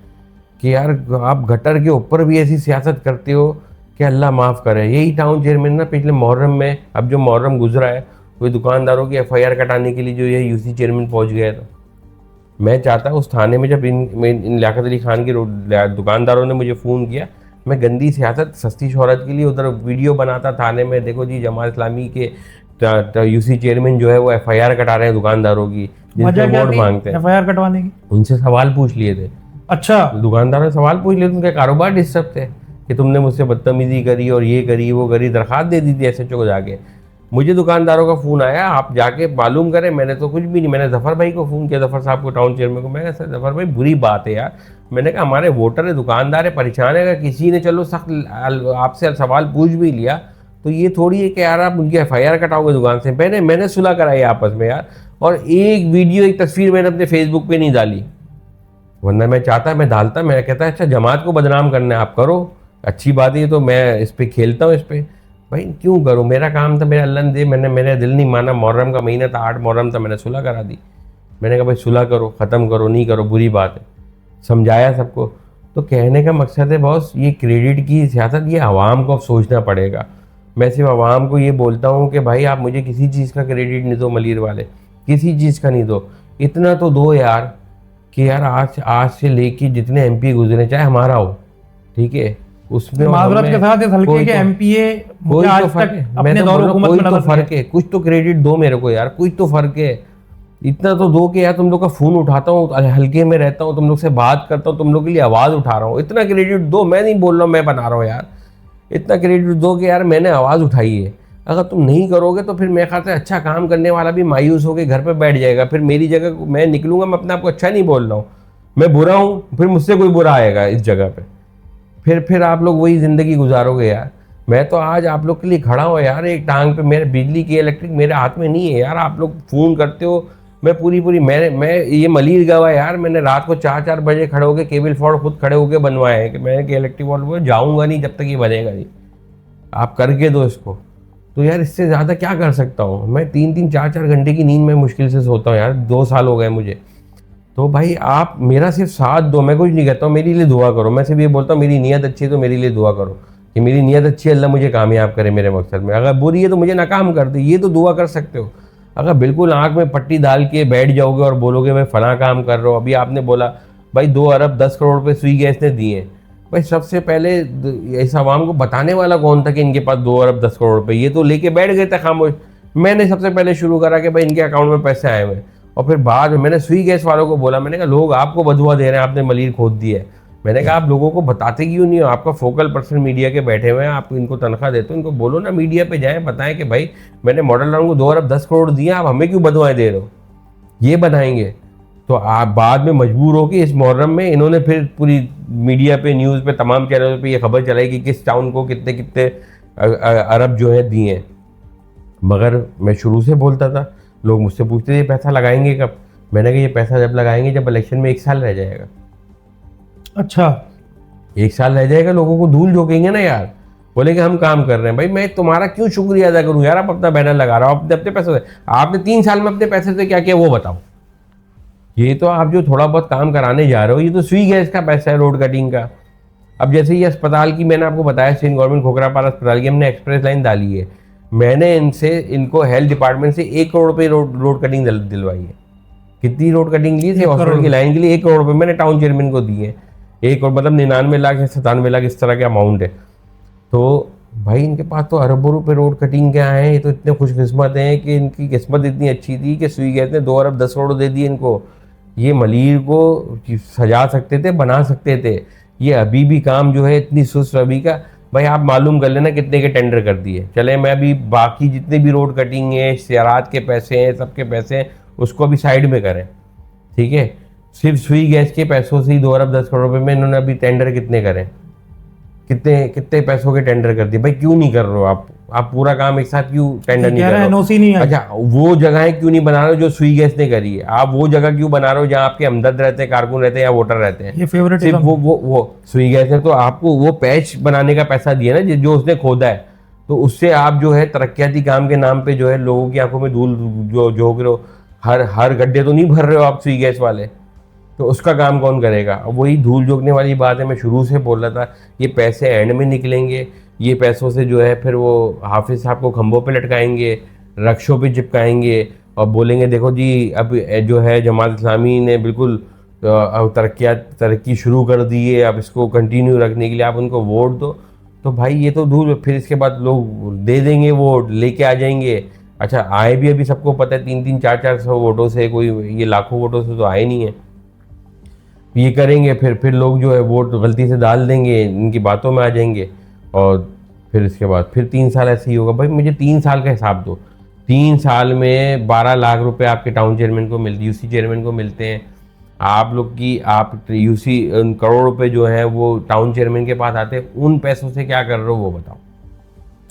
कि यार आप गटर के ऊपर भी ऐसी सियासत करते हो कि अल्लाह माफ़ करे। यही टाउन चेयरमैन ना पिछले मुहर्रम में, अब जो मुहर्रम गुजरा है, कोई दुकानदारों की एफआईआर कटाने के लिए जो ये यूसी चेयरमैन पहुंच गया था। मैं चाहता उस थाने में जब इन लियाकत अली खान की दुकानदारों ने मुझे फ़ोन किया, मैं गंदी सियासत सस्ती शोहरत के लिए उधर वीडियो बनाता थाने में, देखो जी जमात इस्लामी के यूसी चेयरमैन जो है वो एफआईआर कटा रहे हैं दुकानदारों की जिनसे वोट मांगते हैं। एफआईआर कटवाने की उनसे सवाल पूछ लिए थे। अच्छा, दुकानदारों ने सवाल पूछ लिए, उनके कारोबार डिस्टर्ब थे कि तुमने मुझसे बदतमीजी करी और ये करी वो करी, दरखास्त दे दी थी एसएचओ को जाके। मुझे दुकानदारों का फ़ोन आया, आप जाके मालूम करें, मैंने तो कुछ भी नहीं, मैंने जफ़र भाई को फ़ोन किया, जफ़र साहब को, टाउन चेयरमैन को। मैंने कहा सर जफ़र भाई बुरी बात है यार, मैंने कहा हमारे वोटर है, दुकानदार है, परेशान है, अगर किसी ने चलो सख्त आपसे सवाल पूछ भी लिया तो ये थोड़ी है कि यार आप उनकी एफआईआर कटाओगे दुकान से। मैंने सुलह कराई आपस में यार, और एक वीडियो एक तस्वीर मैंने अपने फेसबुक पे नहीं डाली, वरना मैं चाहता मैं डालता। मैं कहता अच्छा जमात को बदनाम करना है आप करो, अच्छी बात है, तो मैं इस पर खेलता हूँ, इस पर भाई क्यों करूँ, मेरा काम था, मेरा अल्लाह ने दे, मेरा दिल नहीं माना, मुहर्रम का महीना था, 8 मुहर्रम था, मैंने सुलह करा दी। मैंने कहा भाई सुलह करो, ख़त्म करो, नहीं करो बुरी बात है, समझाया सबको। तो कहने का मकसद है बॉस, ये क्रेडिट की सियासत ये आवाम को अब सोचना पड़ेगा। मैं सिर्फ आवाम को ये बोलता हूँ कि भाई आप मुझे किसी चीज़ का क्रेडिट नहीं दो, मलिर वाले किसी चीज़ का नहीं दो, इतना तो दो यार कि यार आज से लेके जितने एमपी गुजरे, चाहे हमारा हो, ठीक है, उसमें माजरत के साथ इस हल्के के एमपीए आज तक अपने दौर हुकूमत में नजर फर्क है, कुछ तो क्रेडिट दो मेरे को यार, कुछ तो फर्क है, इतना तो दो कि यार तुम लोग का फ़ोन उठाता हूँ, हल्के में रहता हूँ, तुम लोग से बात करता हूँ, तुम लोग के लिए आवाज़ उठा रहा हूँ, इतना क्रेडिट दो। मैं नहीं बोल रहा हूँ मैं बना रहा हूँ यार, इतना क्रेडिट दो कि यार मैंने आवाज़ उठाई है। अगर तुम नहीं करोगे तो फिर मेरे ख्याल से अच्छा काम करने वाला भी मायूस होकर घर पर बैठ जाएगा, फिर मेरी जगह मैं निकलूंगा, मैं अपने आप को अच्छा नहीं बोल रहा हूँ, मैं बुरा हूँ, फिर मुझसे कोई बुरा आएगा इस जगह पे, फिर आप लोग वही ज़िंदगी गुजारोगे यार। मैं तो आज आप लोग के लिए खड़ा हूँ यार, एक टांग पे, मेरे बिजली की इलेक्ट्रिक मेरे हाथ में नहीं है यार, आप लोग फ़ोन करते हो, मैं पूरी मैं ये मलीर गवा यार, मैंने रात को 4 बजे खड़े होकर केबल फॉर्ड खुद खड़े होकर बनवाए हैं कि मैं इलेक्ट्रिक वॉल जाऊँगा नहीं जब तक ये बनेगा नहीं, आप करके दो इसको। तो यार इससे ज़्यादा क्या कर सकता हूँ मैं, 3-3 4-4 घंटे की नींद में मुश्किल से सोता हूँ यार, 2 साल हो गए मुझे। तो भाई आप मेरा सिर्फ साथ दो, मैं कुछ नहीं कहता हूँ, मेरे लिए दुआ करो, मैं सिर्फ ये बोलता हूँ मेरी नीयत अच्छी है तो मेरे लिए दुआ करो कि मेरी नीयत अच्छी है, अल्लाह मुझे कामयाब करे मेरे मकसद में, अगर बुरी है तो मुझे नाकाम कर दे, ये तो दुआ कर सकते हो। अगर बिल्कुल आँख में पट्टी डाल के बैठ जाओगे और बोलोगे मैं फ़लाँ काम कर रहा हूँ, अभी आपने बोला भाई 2 अरब 10 करोड़ रुपए स्वी गैस ने दिए। भाई सबसे पहले इस आवाम को बताने वाला कौन था कि इनके पास 2 अरब 10 करोड़ रुपए, ये तो लेके बैठ गए थे खामोश। मैंने सबसे पहले शुरू करा कि भाई इनके अकाउंट में पैसे आए हुए, और फिर बाद में मैंने स्वी गैस वालों को बोला, मैंने कहा लोग आपको बदुआ दे रहे हैं, आपने मलीर खोद दिया है। मैंने कहा आप लोगों को बताते क्यों नहीं हो, आपका फोकल पर्सन मीडिया के बैठे हुए हैं, आप इनको तनख्वाह देते हो, इनको बोलो ना मीडिया पे जाएं, बताएं कि भाई मैंने मॉडल टाउन को 2 अरब 10 करोड़ दिए, आप हमें क्यों बदुआएं दे रहे हो। ये बनाएंगे तो आप बाद में मजबूर हो कि इस मुहर्रम में इन्होंने फिर पूरी मीडिया पे, न्यूज़ पे, तमाम चैनलों पे ये खबर चलाई कि किस टाउन को कितने कितने अरब जो है दिए हैं। मगर मैं शुरू से बोलता था, लोग मुझसे पूछते थे ये पैसा लगाएंगे कब। मैंने कहा ये पैसा जब लगाएंगे जब इलेक्शन में 1 साल रह जाएगा। अच्छा, 1 साल रह जाएगा, लोगों को धूल झोंकेंगे ना यार, बोलेंगे हम काम कर रहे हैं। भाई मैं तुम्हारा क्यों शुक्रिया अदा करूं यार, आप अपना बैनर लगा रहा हो अपने पैसे से। आपने 3 साल में अपने पैसे से क्या किया वो बताओ। ये तो आप जो थोड़ा बहुत काम कराने जा रहे हो, ये तो स्वी गैस का पैसा है, रोड कटिंग का। अब जैसे ये अस्पताल की मैंने आपको बताया, सिंध गवर्नमेंट खोखरापारा अस्पताल की हमने एक्सप्रेस लाइन डाली है, मैंने इनको हेल्थ डिपार्टमेंट से 1 करोड़ रुपये रोड कटिंग दिलवाई है। कितनी रोड कटिंग ली थी हॉस्पिटल की लाइन के लिए? 1 करोड़ रुपये मैंने टाउन चेयरमैन को दिए। 1 करोड़ मतलब 99 लाख या 97 लाख इस तरह के अमाउंट है। तो भाई इनके पास तो अरबों रुपए रोड कटिंग के आए हैं। ये तो इतने खुशकिस्मत हैं कि इनकी किस्मत इतनी अच्छी थी कि स्वी गैस ने 2 अरब 10 करोड़ दे दिए इनको। ये मलीर को सजा सकते थे, बना सकते थे। ये अभी भी काम जो है इतनी सुस्त अभी का, भाई आप मालूम कर लेना कितने के टेंडर कर दिए। चले मैं अभी बाकी जितने भी रोड कटिंग है, शरात के पैसे हैं, सबके पैसे हैं, उसको अभी साइड में करें, ठीक है। सिर्फ स्वी गैस के पैसों से ही 2 अरब 10 करोड़ रुपए में इन्होंने अभी टेंडर कितने करें, कितने कितने पैसों के टेंडर कर दिए। भाई क्यों नहीं कर रहे हो आप पूरा काम एक साथ क्यों टेंडर नहीं कर रहे हो? एनओसी नहीं है। अच्छा, वो जगहें क्यों नहीं बना रहे हो जो स्वी गैस ने करी है? आप वो जगह क्यों बना रहे हो जहाँ आपके हमदर्द रहते हैं, कारकुन रहते हैं या वोटर रहते हैं? ये फेवरेट सिर्फ वो स्वी गैस ने तो आपको वो पैच बनाने का पैसा दिया ना जो उसने खोदा है। तो उससे आप जो है तरक्याती काम के नाम पे जो है लोगों की आंखों में धूल जो झोंक रहे हो। हर गड्ढे तो नहीं भर रहे हो आप स्वी गैस वाले, तो उसका काम कौन करेगा? अब वही धूल झोंकने वाली बात है। मैं शुरू से बोल रहा था ये पैसे एंड में निकलेंगे, ये पैसों से जो है फिर वो हाफिज साहब को खंभों पे लटकाएंगे, रक्षों पे चिपकाएंगे और बोलेंगे देखो जी अब जो है जमात इस्लामी ने बिल्कुल तरक्की शुरू कर दी है, अब इसको कंटिन्यू रखने के लिए आप उनको वोट दो। तो भाई ये तो धूल, फिर इसके बाद लोग दे देंगे वोट, लेके आ जाएंगे। अच्छा, आए भी अभी सबको पता है 3-3, 4-400 वोटों से, कोई ये लाखों वोटों से तो आए नहीं है। ये करेंगे फिर लोग जो है वोट गलती से डाल देंगे, इनकी बातों में आ जाएंगे, और फिर इसके बाद फिर 3 साल ऐसे ही होगा। भाई मुझे 3 साल का हिसाब दो। 3 साल में 12 लाख रुपए आपके टाउन चेयरमैन को मिलते, यूसी चेयरमैन को मिलते हैं। आप लोग की आप यूसी करोड़ रुपए जो है वो टाउन चेयरमैन के पास आते हैं। उन पैसों से क्या कर रहे हो वो बताओ,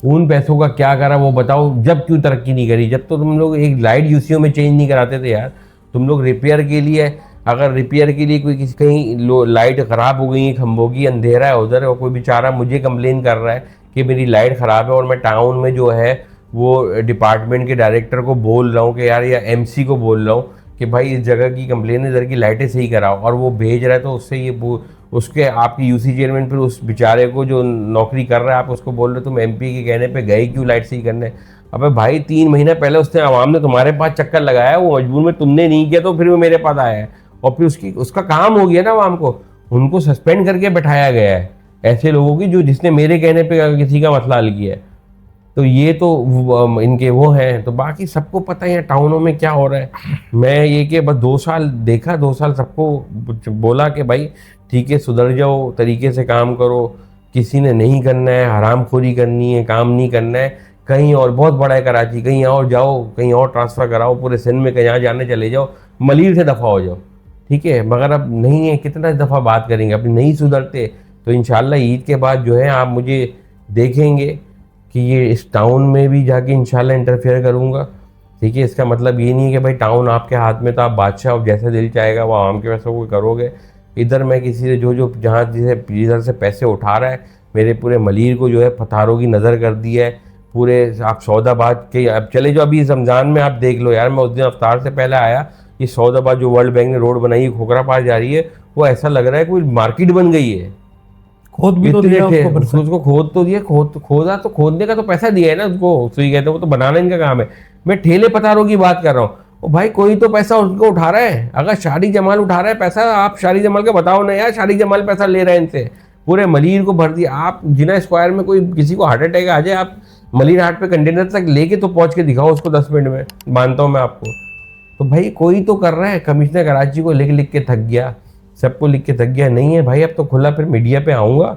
उन पैसों का क्या करा वो बताओ। जब क्यों तरक्की नहीं करी? जब तो तुम लोग एक लाइट यूसीओ में चेंज नहीं कराते थे यार। तुम लोग रिपेयर के लिए, अगर रिपेयर के लिए कोई किसी कहीं लाइट ख़राब हो गई है खंभों की, अंधेरा है उधर, और कोई बेचारा मुझे कंप्लेन कर रहा है कि मेरी लाइट ख़राब है, और मैं टाउन में जो है वो डिपार्टमेंट के डायरेक्टर को बोल रहा हूँ कि यार, या एमसी को बोल रहा हूँ कि भाई इस जगह की कंप्लेन है, इधर की लाइटें सही कराओ, और वो भेज रहा है, तो उससे ये उसके आपकी यूसी चेयरमैन फिर उस बेचारे को जो नौकरी कर रहा है, आप उसको बोल रहे हो तुम एमपी के कहने पे गए क्यों लाइट सही करने? अबे भाई 3 महीना पहले उसने आवाम ने तुम्हारे पास चक्कर लगाया, वो मजबूर में तुमने नहीं किया तो फिर वो मेरे पास आया है, और फिर उसका काम हो गया ना आवाम को। उनको सस्पेंड करके बैठाया गया है ऐसे लोगों की जिसने मेरे कहने पे किसी का मसला हल किया है। तो ये तो इनके वो हैं। तो बाकी सबको पता है टाउनों में क्या हो रहा है। मैं ये कि बस 2 साल देखा, 2 साल सबको बोला कि भाई ठीक है सुधर जाओ, तरीके से काम करो, किसी ने नहीं करना है, हरामखोरी करनी है, काम नहीं करना है। कहीं और बहुत बड़ा है कराची, कहीं और जाओ, कहीं और ट्रांसफ़र कराओ, पूरे सिंध में कहीं जाने चले जाओ, मलीर से दफ़ा हो जाओ, ठीक है। मगर अब नहीं है, कितना दफ़ा बात करेंगे, अब नहीं सुधरते तो इंशाल्लाह ईद के बाद जो है आप मुझे देखेंगे कि ये इस टाउन में भी जाके इंशाल्लाह इंटरफेयर करूँगा, ठीक है। इसका मतलब ये नहीं है कि भाई टाउन आपके हाथ में तो आप बादशाह हो, जैसे दिल चाहेगा वो आवाम के पैसों को करोगे। इधर मैं किसी से जो जहाँ जिधर से पैसे उठा रहा है, मेरे पूरे मलीर को जो है पथारों की नज़र कर दी है पूरे। आप सौदाबाद के अब चले जाओ, अभी रमज़ान में आप देख लो यार, मैं उस दिन अफ्तार से पहले आया, ये सौदाबाद जो वर्ल्ड बैंक ने रोड बनाई है खोखरा पास जा रही है, वो ऐसा लग रहा है कोई मार्केट बन गई है। खोद भी तो दिया उसको खोद तो दिया, खोदा तो खोदने का तो पैसा दिया है ना उसको, सही कहते हैं, वो तो बनाना इनका काम है। मैं ठेले पतारों की बात कर रहा हूँ। भाई कोई तो पैसा उनको उठा रहा है। अगर शादी जमाल उठा रहा है पैसा, आप शादी जमाल का बताओ ना यार, शादी जमाल पैसा ले रहे हैं इनसे, पूरे मलिर को भर दिया। आप जिना स्क्वायर में कोई किसी को हार्ट अटैक आ जाए, आप मलिर हाट पे कंटेनर तक लेके तो पहुंच के दिखाओ उसको 10 मिनट में, मानता हूँ मैं आपको। तो भाई कोई तो कर रहा है। कमिश्नर कराची को लिख लिख के थक गया, सबको लिख के थक गया। नहीं है भाई, अब तो खुला फिर मीडिया पे आऊँगा,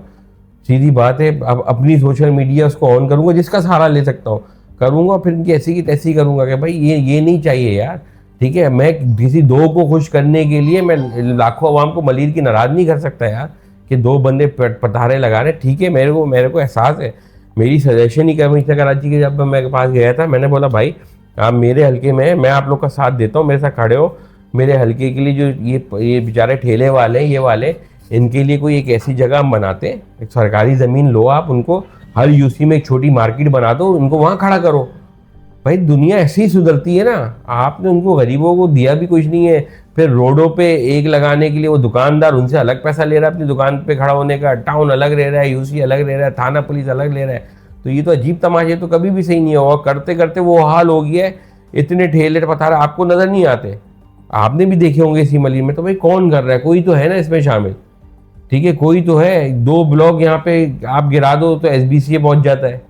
सीधी बात है। अब अपनी सोशल मीडिया उसको ऑन करूँगा, जिसका सहारा ले सकता हूँ करूँगा, फिर इनकी ऐसी की तैसी करूँगा कि भाई ये नहीं चाहिए यार। ठीक है, मैं किसी दो को खुश करने के लिए मैं लाखों अवाम को मलिर की नाराज़ नहीं कर सकता यार, कि दो बंदे पतारे लगा रहे। ठीक है, मेरे को एहसास है। मेरी सजेशन ही कमिश्नर कराची के जब मैं पास गया था, मैंने बोला भाई आप मेरे हल्के में, मैं आप लोग का साथ देता हूँ, मेरे साथ खड़े हो। मेरे हल्के के लिए जो ये बेचारे ठेले वाले ये वाले, इनके लिए कोई एक ऐसी जगह हम बनाते, एक सरकारी ज़मीन लो आप, उनको हर यूसी में एक छोटी मार्केट बना दो, उनको वहाँ खड़ा करो। भाई दुनिया ऐसे ही सुधरती है ना। आपने उनको गरीबों को दिया भी कुछ नहीं है, फिर रोडों पे एक लगाने के लिए वो दुकानदार उनसे अलग पैसा ले रहा है अपनी दुकान पे खड़ा होने का, टाउन अलग ले रहा है, यूसी अलग ले रहा है, थाना पुलिस अलग ले रहा है। तो ये तो अजीब तमाशे तो कभी भी सही नहीं होगा। करते करते वो हाल हो गया है, इतने ठेले पथारे आपको नज़र नहीं आते, आपने भी देखे होंगे इसी मली में। तो भाई कौन कर रहा है? कोई तो है ना इसमें शामिल। ठीक है, कोई तो है। 2 ब्लॉक यहाँ पे आप गिरा दो तो SBCA पहुँच जाता है।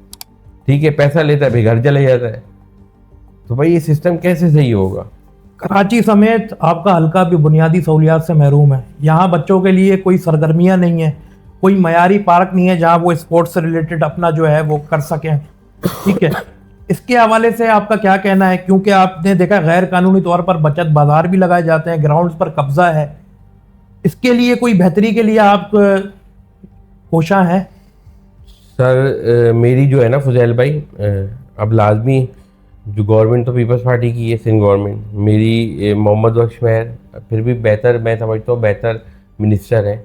ठीक है, पैसा लेता है, फिर घर चले जाता है। तो भाई ये सिस्टम कैसे सही होगा? कराची समेत आपका हल्का भी बुनियादी सहूलियात से महरूम है। यहाँ बच्चों के लिए कोई सरगर्मियाँ नहीं है, कोई मयारी पार्क नहीं है जहाँ वो स्पोर्ट्स से रिलेटेड अपना जो है वो कर सकें। ठीक है, इसके हवाले से आपका क्या कहना है? क्योंकि आपने देखा गैर कानूनी तौर पर बचत बाजार भी लगाए जाते हैं, ग्राउंड्स पर कब्जा है। इसके लिए कोई बेहतरी के लिए आप कोशा हैं? सर मेरी जो है ना फुजैल भाई, अब लाजमी जो गवर्नमेंट तो पीपल्स पार्टी की है, सिंध गवर्नमेंट, मेरी मोहम्मद बख्श मेहर फिर भी बेहतर, मैं समझता हूँ बेहतर मिनिस्टर है।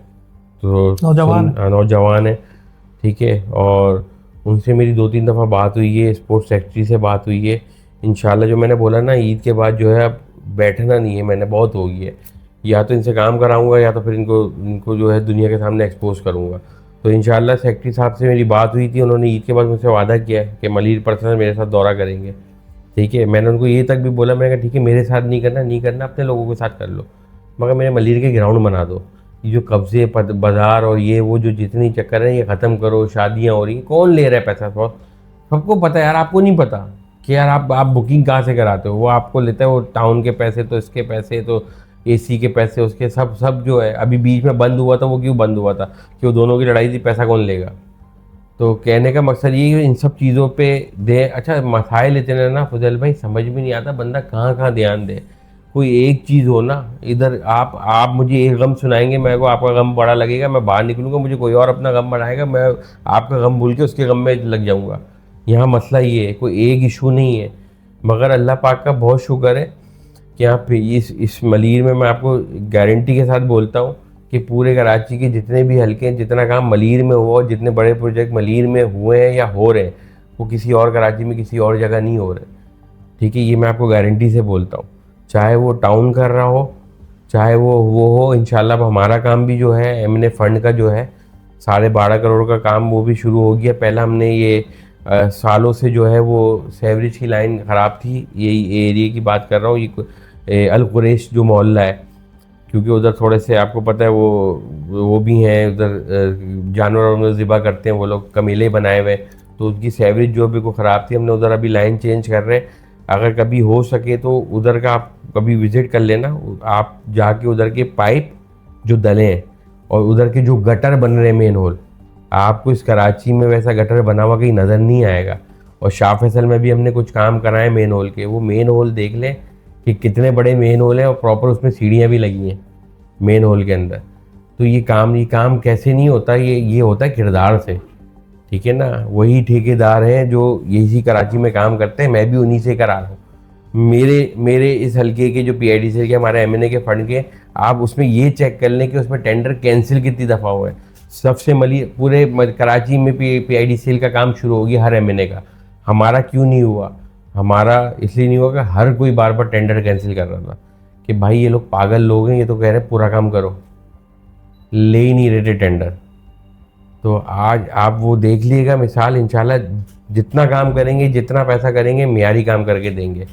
तो नौजवान है। ठीक है, और उनसे मेरी 2-3 दफ़ा बात हुई है, स्पोर्ट्स सेक्रेटरी से बात हुई है। इंशाल्लाह जो मैंने बोला ना, ईद के बाद जो है अब बैठना नहीं है मैंने, बहुत हो गई है। या तो इनसे काम कराऊंगा या तो फिर इनको जो है दुनिया के सामने एक्सपोज करूंगा। तो इंशाल्लाह सेक्रेटरी साहब से मेरी बात हुई थी, उन्होंने ईद के बाद मुझसे वादा किया है कि मलिर पर्सनल मेरे साथ दौरा करेंगे। ठीक है, मैंने उनको ये तक भी बोला, मैंने कहा ठीक है मेरे साथ नहीं करना अपने लोगों के साथ कर लो, मगर मेरे मलिर के ग्राउंड बना दो। ये जो कब्जे बाजार और ये वो जो जितनी चक्कर है ये ख़त्म करो। शादियाँ हो रही, कौन ले रहा है पैसा? सबको पता है यार, आपको नहीं पता कि यार आप बुकिंग कहाँ से कराते हो? वो आपको लेता है वो टाउन के पैसे, तो इसके पैसे, तो AC के पैसे, उसके सब जो है। अभी बीच में बंद हुआ था, वो क्यों बंद हुआ था? कि वो दोनों की लड़ाई थी, पैसा कौन लेगा? तो कहने का मकसद ये है इन सब चीज़ों पे दे। अच्छा मसाइल लेते हैं ना फुजैल भाई, समझ में नहीं आता बंदा कहाँ कहाँ ध्यान दे। कोई एक चीज़ हो ना, इधर आप मुझे एक गम सुनाएंगे, मेरे को आपका गम बड़ा लगेगा, मैं बाहर निकलूँगा, मुझे कोई और अपना गम बढ़ाएगा, मैं आपका गम भूल के उसके गम में लग जाऊँगा। यहाँ मसला ये है, कोई एक इशू नहीं है। मगर अल्लाह पाक का बहुत शुक्र है कि यहाँ पे इस मलिर में मैं आपको गारंटी के साथ बोलता हूँ कि पूरे कराची के जितने भी हल्के हैं, जितना काम मलिर में हुआ, जितने बड़े प्रोजेक्ट मलिर में हुए हैं या हो रहे हैं, वो किसी और कराची में किसी और जगह नहीं हो रहे। ठीक है, ये मैं आपको गारंटी से बोलता हूँ। चाहे वो टाउन कर रहा हो, चाहे वो हो। इंशाल्लाह हमारा काम भी जो है M&A फंड का जो है 12.5 करोड़ का काम वो भी शुरू हो गया। पहला हमने ये सालों से जो है वो सेवरेज की लाइन ख़राब थी, यही एरिया की बात कर रहा हूँ, ये अल कुरैश जो मोहल्ला है, क्योंकि उधर थोड़े से आपको पता है वो भी हैं, उधर जानवर ज़िबा करते हैं वो लोग, कमीले बनाए हुए, तो उसकी सेवरेज जो भी को ख़राब थी। हमने उधर अभी लाइन चेंज कर रहे हैं। अगर कभी हो सके तो उधर का आप कभी विज़िट कर लेना, आप जाके उधर के पाइप जो डले हैं और उधर के जो गटर बन रहे हैं मेन होल, आपको इस कराची में वैसा गटर बना हुआ कहीं नज़र नहीं आएगा। और शाह फैसल में भी हमने कुछ काम कराए मेन होल के, वो मेन होल देख लें कि कितने बड़े मेन होल हैं और प्रॉपर उसमें सीढ़ियाँ भी लगी हैं मेन होल के अंदर। तो ये काम कैसे नहीं होता, ये होता है किरदार से। ठीक है ना, वही ठेकेदार हैं जो यही कराची में काम करते हैं, मैं भी उन्हीं से करा रहा हूँ। मेरे इस हल्के के जो PIDCL के हमारे M&A के फंड के, आप उसमें ये चेक कर लें कि उसमें टेंडर कैंसिल कितनी दफ़ा हुआ है। सबसे पूरे कराची में PIDCL का काम शुरू हो गया हर M&A का। हमारा क्यों नहीं हुआ? हमारा इसलिए नहीं हुआ कि हर कोई बार बार टेंडर कैंसिल कर रहा था कि भाई ये लोग पागल लोग हैं, ये तो कह रहे हैं पूरा काम करो, ले ही नहीं रहे टेंडर। तो आज आप वो देख लीजिएगा मिसाल, इंशाल्लाह जितना काम करेंगे, जितना पैसा करेंगे, मियारी काम करके देंगे।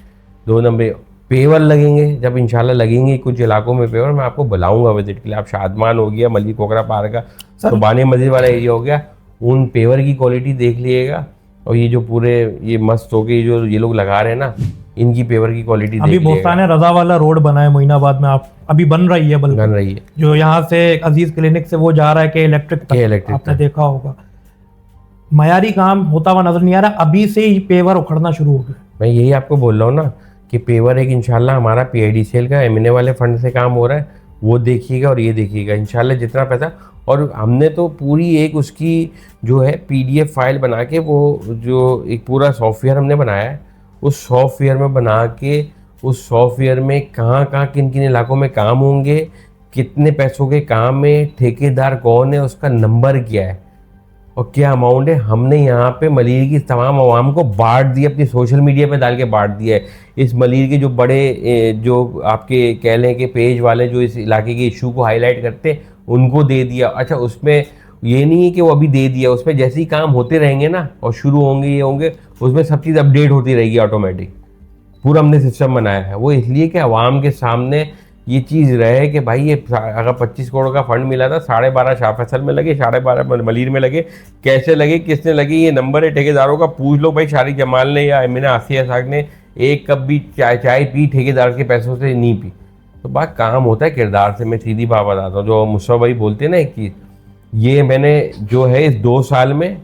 2 नंबर पेवर लगेंगे, जब इंशाल्लाह लगेंगे कुछ इलाकों में पेवर, मैं आपको बुलाऊंगा विजिट के लिए। आप शादमान हो गया, मलिक कोकरा पार्क का तो बानी मस्जिद वाला एरिया हो गया, उन पेवर की क्वालिटी देख लीजिएगा। और ये जो पूरे ये मस्त हो गए जो ये लोग लगा रहे हैं ना, इनकी पेवर की क्वालिटी अभी देख बोस्तान लीजिएगा। रजा वाला रोड बना है मोइनाबाद में, आप अभी बन रही है, बल्कि बन रही है जो यहाँ से अजीज क्लिनिक से वो जा रहा है कि इलेक्ट्रिक तक, इलेक्ट्रिक आपने देखा होगा। मयारी काम होता हुआ नजर नहीं आ रहा, अभी से ही पेवर उखड़ना शुरू हो गया। मैं यही आपको बोल रहा हूँ ना कि पेवर एक इंशाल्लाह हमारा PIDCL का एमएनए वाले फंड से काम हो रहा है, वो देखिएगा और ये देखिएगा इंशाल्लाह जितना पैसा। और हमने तो पूरी एक उसकी जो है PDF फाइल बना के, वो जो एक पूरा सॉफ्टवेयर हमने बनाया है, उस सॉफ्टवेयर में बना के, उस सॉफ्टवेयर में कहाँ कहाँ किन किन इलाकों में काम होंगे, कितने पैसों के काम है, ठेकेदार कौन है, उसका नंबर क्या है और क्या अमाउंट है, हमने यहाँ पे मलीर की तमाम आवाम को बांट दिया, अपनी सोशल मीडिया पे डाल के बांट दिया है। इस मलीर के जो बड़े जो आपके कह लें कि पेज वाले जो इस इलाके के इशू को हाईलाइट करते हैं उनको दे दिया। अच्छा, उसमें ये नहीं है कि वो अभी दे दिया, उसमें जैसे ही काम होते रहेंगे ना और शुरू होंगे ये होंगे, उसमें सब चीज़ अपडेट होती रहेगी ऑटोमेटिक। पूरा हमने सिस्टम बनाया है वो इसलिए कि आवाम के सामने ये चीज़ रहे कि भाई ये अगर 25 करोड़ का फंड मिला था, 12.5 शाह फैसल में लगे, 12.5 मलीर में लगे, कैसे लगे, किसने लगे, ये नंबर है ठेकेदारों का, पूछ लो भाई। शारिक जमाल ने या एमिना आसिया साहब ने एक कप भी चाय पी ठेकेदार के पैसों से नहीं पी। तो बात काम होता है किरदार से। मैं सीधी बात बताता हूँ, जो मुस्तफा भाई बोलते हैं ना एक चीज़, ये मैंने जो है इस 2 साल में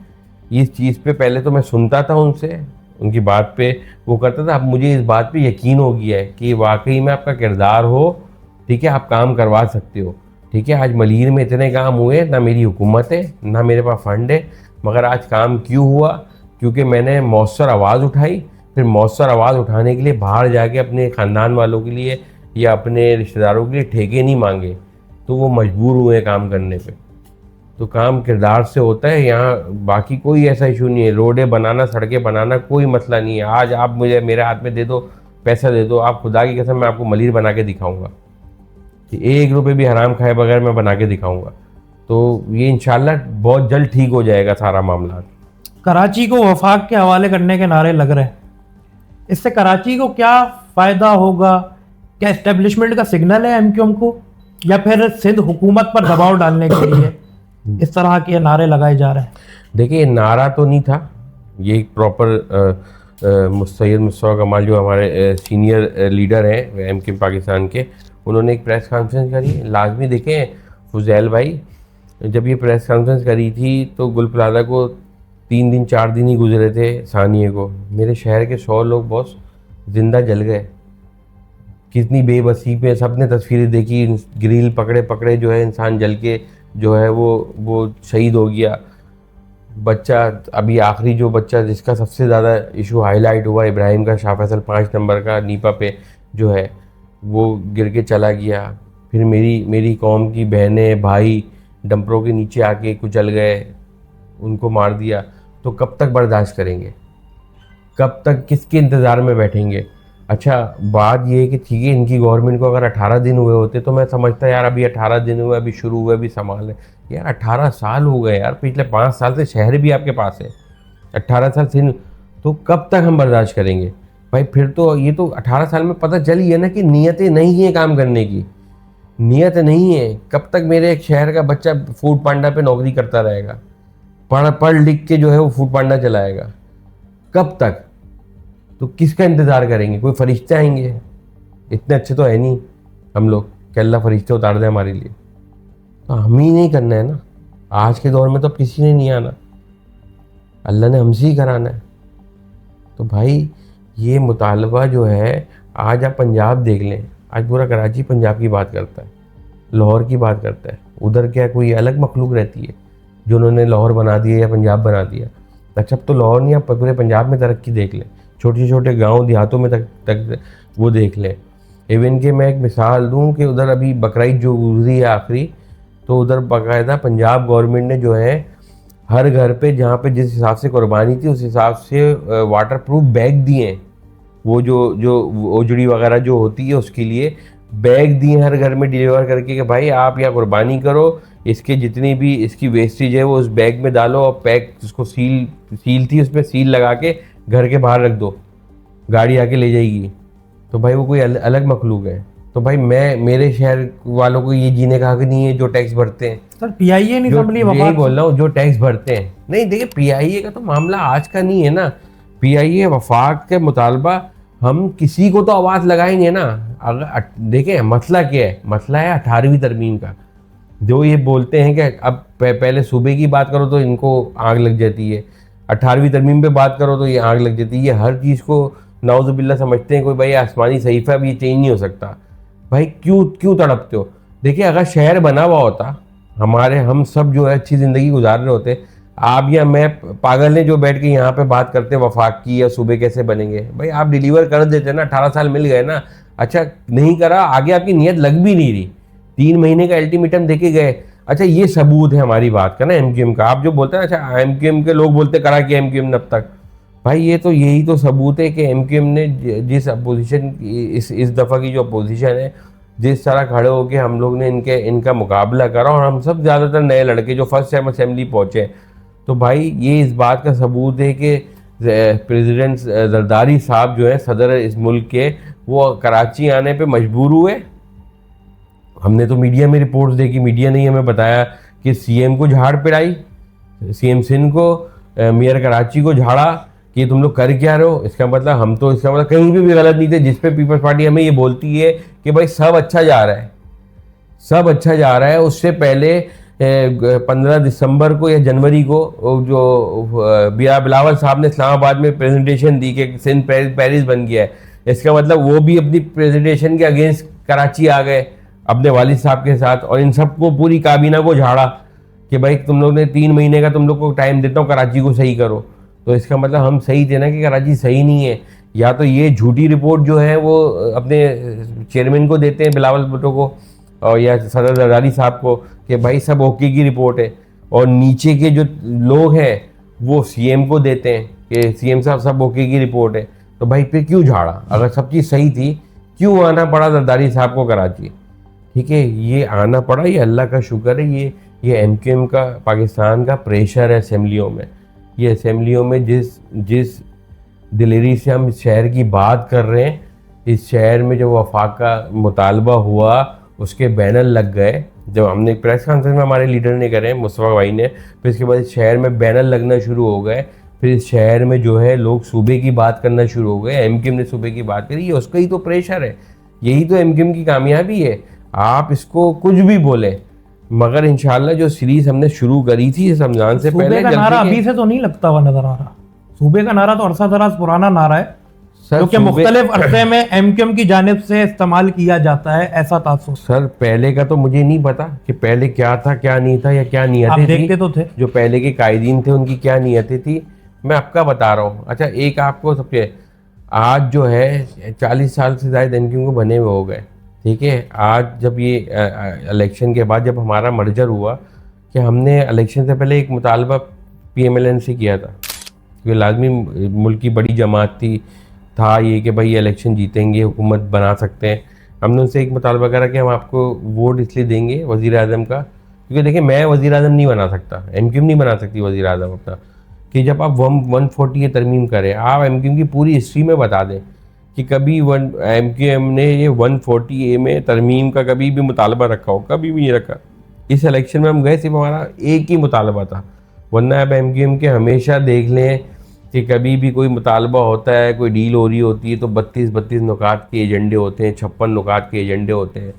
इस चीज़ पे, पहले तो मैं सुनता था उनसे, उनकी बात पे वो करता था, अब मुझे इस बात पे यकीन हो गया है कि वाकई में आपका किरदार हो, ठीक है, आप काम करवा सकते हो। ठीक है, आज मलीर में इतने काम हुए, ना मेरी हुकूमत है ना मेरे पास फंड है, मगर आज काम क्यों हुआ? क्योंकि मैंने मौसर आवाज़ उठाई। फिर मौसर आवाज़ उठाने के लिए बाहर जाके अपने ख़ानदान वालों के लिए या अपने रिश्तेदारों के लिए ठेके नहीं मांगे, तो वो मजबूर हुए काम करने पे। तो काम किरदार से होता है यहाँ, बाकी कोई ऐसा इशू नहीं है। रोडें बनाना, सड़कें बनाना कोई मसला नहीं है। आज आप मुझे मेरे हाथ में दे दो, पैसा दे दो, आप खुदा की कसम मैं आपको मलीर बना के दिखाऊंगा, 1 रुपये भी हराम खाए बगैर मैं बना के दिखाऊंगा। तो ये इंशाल्लाह बहुत जल्द ठीक हो जाएगा सारा मामला। कराची को वफाक के हवाले करने के नारे लग रहे हैं, इससे कराची को क्या फ़ायदा होगा? क्या इस्टेब्लिशमेंट का सिग्नल है MQM को, या फिर सिंध हुकूमत पर दबाव डालने के लिए इस तरह के नारे लगाए जा रहे हैं? देखिए, नारा तो नहीं था, ये एक प्रॉपर सैयद मुस्तफा कमाल जो हमारे सीनियर लीडर हैं MQM पाकिस्तान के, उन्होंने एक प्रेस कॉन्फ्रेंस करी। लाजमी देखें फुजैल भाई, जब ये प्रेस कॉन्फ्रेंस करी थी तो गुल प्लाजा को 3 दिन 4 दिन ही गुजरे थे सानिए को, मेरे शहर के 100 लोग बॉस जिंदा जल गए। कितनी बेबसी पे सबने तस्वीरें देखी, ग्रिल पकड़े पकड़े जो है इंसान जल के जो है वो शहीद हो गया। बच्चा अभी आखिरी जो बच्चा जिसका सबसे ज़्यादा इशू हाईलाइट हुआ इब्राहिम का, शाह फैसल 5 नंबर का नीपा पे जो है, वो गिर के चला गया। फिर मेरी कौम की बहनें भाई डंपरों के नीचे आके कुचल गए, उनको मार दिया। तो कब तक बर्दाश्त करेंगे? कब तक किसके इंतज़ार में बैठेंगे? अच्छा, बात ये है कि ठीक है, इनकी गवर्नमेंट को अगर 18 दिन हुए होते तो मैं समझता यार अभी 18 दिन हुए, अभी शुरू हुए, अभी संभाल है यार। 18 साल हो गए यार, पिछले 5 साल से शहर भी आपके पास है, 18 साल से, तो कब तक हम बर्दाश्त करेंगे भाई? फिर तो ये तो 18 साल में पता चल ही है ना कि नीयतें नहीं है काम करने की, नीयत नहीं है। कब तक मेरे एक शहर का बच्चा फूड पांडा पे नौकरी करता रहेगा, पढ़ लिख के जो है वो फूड पांडा चलाएगा? कब तक? तो किसका इंतज़ार करेंगे? कोई फरिश्ते आएंगे? इतने अच्छे तो है नहीं हम लोग कि अल्लाह फरिश्ते उतार दे हमारे लिए। तो हम ही नहीं करना है ना, आज के दौर में तो अब किसी ने नहीं आना, अल्लाह ने हमसे ही कराना है। तो भाई ये मुतालबा जो है, आज आप पंजाब देख लें, आज पूरा कराची पंजाब की बात करता है, लाहौर की बात करता है। उधर क्या कोई अलग मखलूक रहती है जो उन्होंने लाहौर बना दिया या पंजाब बना दिया? अच्छा, अब तो लाहौर नहीं, आप पूरे पंजाब में तरक्की देख लें, छोटे छोटे गांव देहातों में तक वो देख लें। इवन कि मैं एक मिसाल दूं कि उधर अभी बकरीद जो गुजरी है आखिरी, तो उधर बाकायदा पंजाब गवर्नमेंट ने जो है हर घर पे जहाँ पे जिस हिसाब से कुर्बानी थी उस हिसाब से वाटर प्रूफ बैग दिए हैं। वो जो ओजड़ी वगैरह जो होती है उसके लिए बैग दिए हर घर में डिलीवर करके कि भाई आप यहाँ कुर्बानी करो, इसके जितनी भी इसकी वेस्टेज है वो उस बैग में डालो और पैक, उसको सील थी उसमें सील लगा के घर के बाहर रख दो, गाड़ी आके ले जाएगी। तो भाई वो कोई अलग मखलूक है? तो भाई मेरे शहर वालों को ये जीने का हक नहीं है जो टैक्स भरते हैं? सर पीआईए नहीं जो संभली यही वफाक बोल से? रहा हूँ, जो टैक्स भरते हैं। नहीं देखिए, पीआईए का तो मामला आज का नहीं है ना। पीआईए वफाक के मुतालबा, हम किसी को तो आवाज़ लगाएंगे ना। अगर देखें मसला क्या है, मसला है 18वीं तरमीम का। जो ये बोलते हैं कि अब पहले सूबे की बात करो तो इनको आग लग जाती है, 18वीं तरमीम पे बात करो तो ये आग लग जाती है। ये हर चीज़ को नाउजुबिल्ला समझते हैं कोई भाई आसमानी सहीफा अब ये चेंज नहीं हो सकता। भाई क्यों क्यों तड़पते हो? देखिए अगर शहर बना हुआ होता, हमारे हम सब जो है अच्छी ज़िंदगी गुजार रहे होते, आप या मैं पागल ने जो बैठ के यहाँ पे बात करते वफाक की या सूबे कैसे बनेंगे, भाई आप डिलीवर कर देते ना, 18 साल मिल गए ना। अच्छा नहीं करा, आगे आपकी नीयत लग भी नहीं रही, 3 महीने का अल्टीमेटम देके गए। अच्छा ये सबूत है हमारी बात का ना एमक्यूएम का। आप जो बोलते हैं, अच्छा एमक्यूएम के लोग बोलते करा कि एमक्यूएम ने अब तक, भाई ये तो यही तो सबूत है कि एमक्यूएम ने जिस अपोजिशन, इस दफ़ा की जो अपोजिशन है, जिस तरह खड़े होकर हम लोग ने इनका मुकाबला करा, और हम सब ज़्यादातर नए लड़के जो फर्स्ट टाइम असेंबली पहुँचे, तो भाई ये इस बात का सबूत है कि प्रेसिडेंट जरदारी साहब जो है सदर इस मुल्क के, वो कराची आने पे मजबूर हुए। हमने तो मीडिया में रिपोर्ट्स देखी, मीडिया ने हमें बताया कि सीएम को झाड़ पिड़ाई, सीएम सिंध को, मेयर कराची को झाड़ा कि तुम लोग कर क्या रहे हो। इसका मतलब हम तो, इसका मतलब कहीं भी गलत नहीं थे, जिस पे पीपल्स पार्टी हमें ये बोलती है कि भाई सब अच्छा जा रहा है, सब अच्छा जा रहा है। उससे पहले 15 दिसंबर को या जनवरी को जो बिलावल साहब ने इस्लामाबाद में प्रेजेंटेशन दी कि सिंध पेरिस बन गया है, इसका मतलब वो भी अपनी प्रेजेंटेशन के अगेंस्ट कराची आ गए अपने वालिद साहब के साथ, और इन सबको पूरी काबीना को झाड़ा कि भाई तुम लोग ने 3 महीने का तुम लोग को टाइम देता हूँ, कराची को सही करो। तो इसका मतलब हम सही थे ना कि कराची सही नहीं है। या तो ये झूठी रिपोर्ट जो है वो अपने चेयरमैन को देते हैं बिलावल भुट्टो को, और या सदर जरदारी साहब को, कि भाई सब ओके की रिपोर्ट है, और नीचे के जो लोग हैं वो सीएम को देते हैं कि सीएम साहब सब ओके की रिपोर्ट है। तो भाई फिर क्यों झाड़ा? अगर सब चीज़ सही थी क्यों आना पड़ा जरदारी साहब को कराची? ठीक है, ये आना पड़ा, ये अल्लाह का शुक्र है। ये एमक्यूएम का, पाकिस्तान का प्रेशर है असेंबलियों में। ये असेंबलियों में जिस दिलेरी से हम इस शहर की बात कर रहे हैं, इस शहर में जो वफाक का मुतालबा हुआ उसके बैनर लग गए। जब हमने प्रेस कॉन्फ्रेंस में हमारे लीडर ने करे, मुस्तफ़ा भाई ने, फिर इसके बाद इस शहर में बैनर लगना शुरू हो गए। फिर इस शहर में जो है लोग सूबे की बात करना शुरू हो गए, एमक्यूएम ने सूबे की बात करी, ये उसका ही तो प्रेशर है। यही तो एमक्यूएम की कामयाबी है। आप इसको कुछ भी बोले, मगर इंशाल्लाह जो सीरीज हमने शुरू करी थी इस रमजान से पहले, सूबे का नारा अभी से तो नहीं लगता हुआ नजर आ रहा। सूबे का नारा तो अरसा दराज पुराना नारा है, सर, जो कि मुख्तलिफ अरसे में एमक्यूएम की जानिब से इस्तेमाल किया जाता है, ऐसा तासुर। सर पहले का तो मुझे नहीं पता कि पहले क्या था क्या नहीं था, या क्या आप नियतें देखते थी, तो थे। जो पहले के कायदीन थे उनकी क्या नियतें थी, मैं आपका बता रहा हूँ। अच्छा एक आपको सबसे, आज जो है 40 साल से ज़्यादा एमक्यूएम को बने हुए हो गए, ठीक है। आज जब ये इलेक्शन के बाद जब हमारा मर्जर हुआ, कि हमने इलेक्शन से पहले एक मुतालबा पीएमएलएन से किया था, क्योंकि लाजमी मुल्क की बड़ी जमात था ये कि भाई इलेक्शन जीतेंगे, हुकूमत बना सकते हैं। हमने उनसे एक मुतालबा करा कि हम आपको वोट इसलिए देंगे वज़ीर आज़म का, क्योंकि देखिए मैं वज़ीर आज़म नहीं बना सकता, एमक्यूएम नहीं बना सकती वज़ीर आज़म अपना, कि जब आप 140 तरमीम करें, आप एमक्यूएम की पूरी हिस्ट्री में बता दें कि कभी एमक्यूएम ने ये 140A में तरमीम का कभी भी मुतालबा रखा हो, कभी भी नहीं रखा। इस इलेक्शन में हम गए सिर्फ हमारा एक ही मुतालबा था, वरना अब एमक्यूएम के हमेशा देख लें कि कभी भी कोई मुतालबा होता है, कोई डील हो रही होती है तो 32 नुकात के एजेंडे होते हैं, 56 नुकात के एजेंडे होते हैं।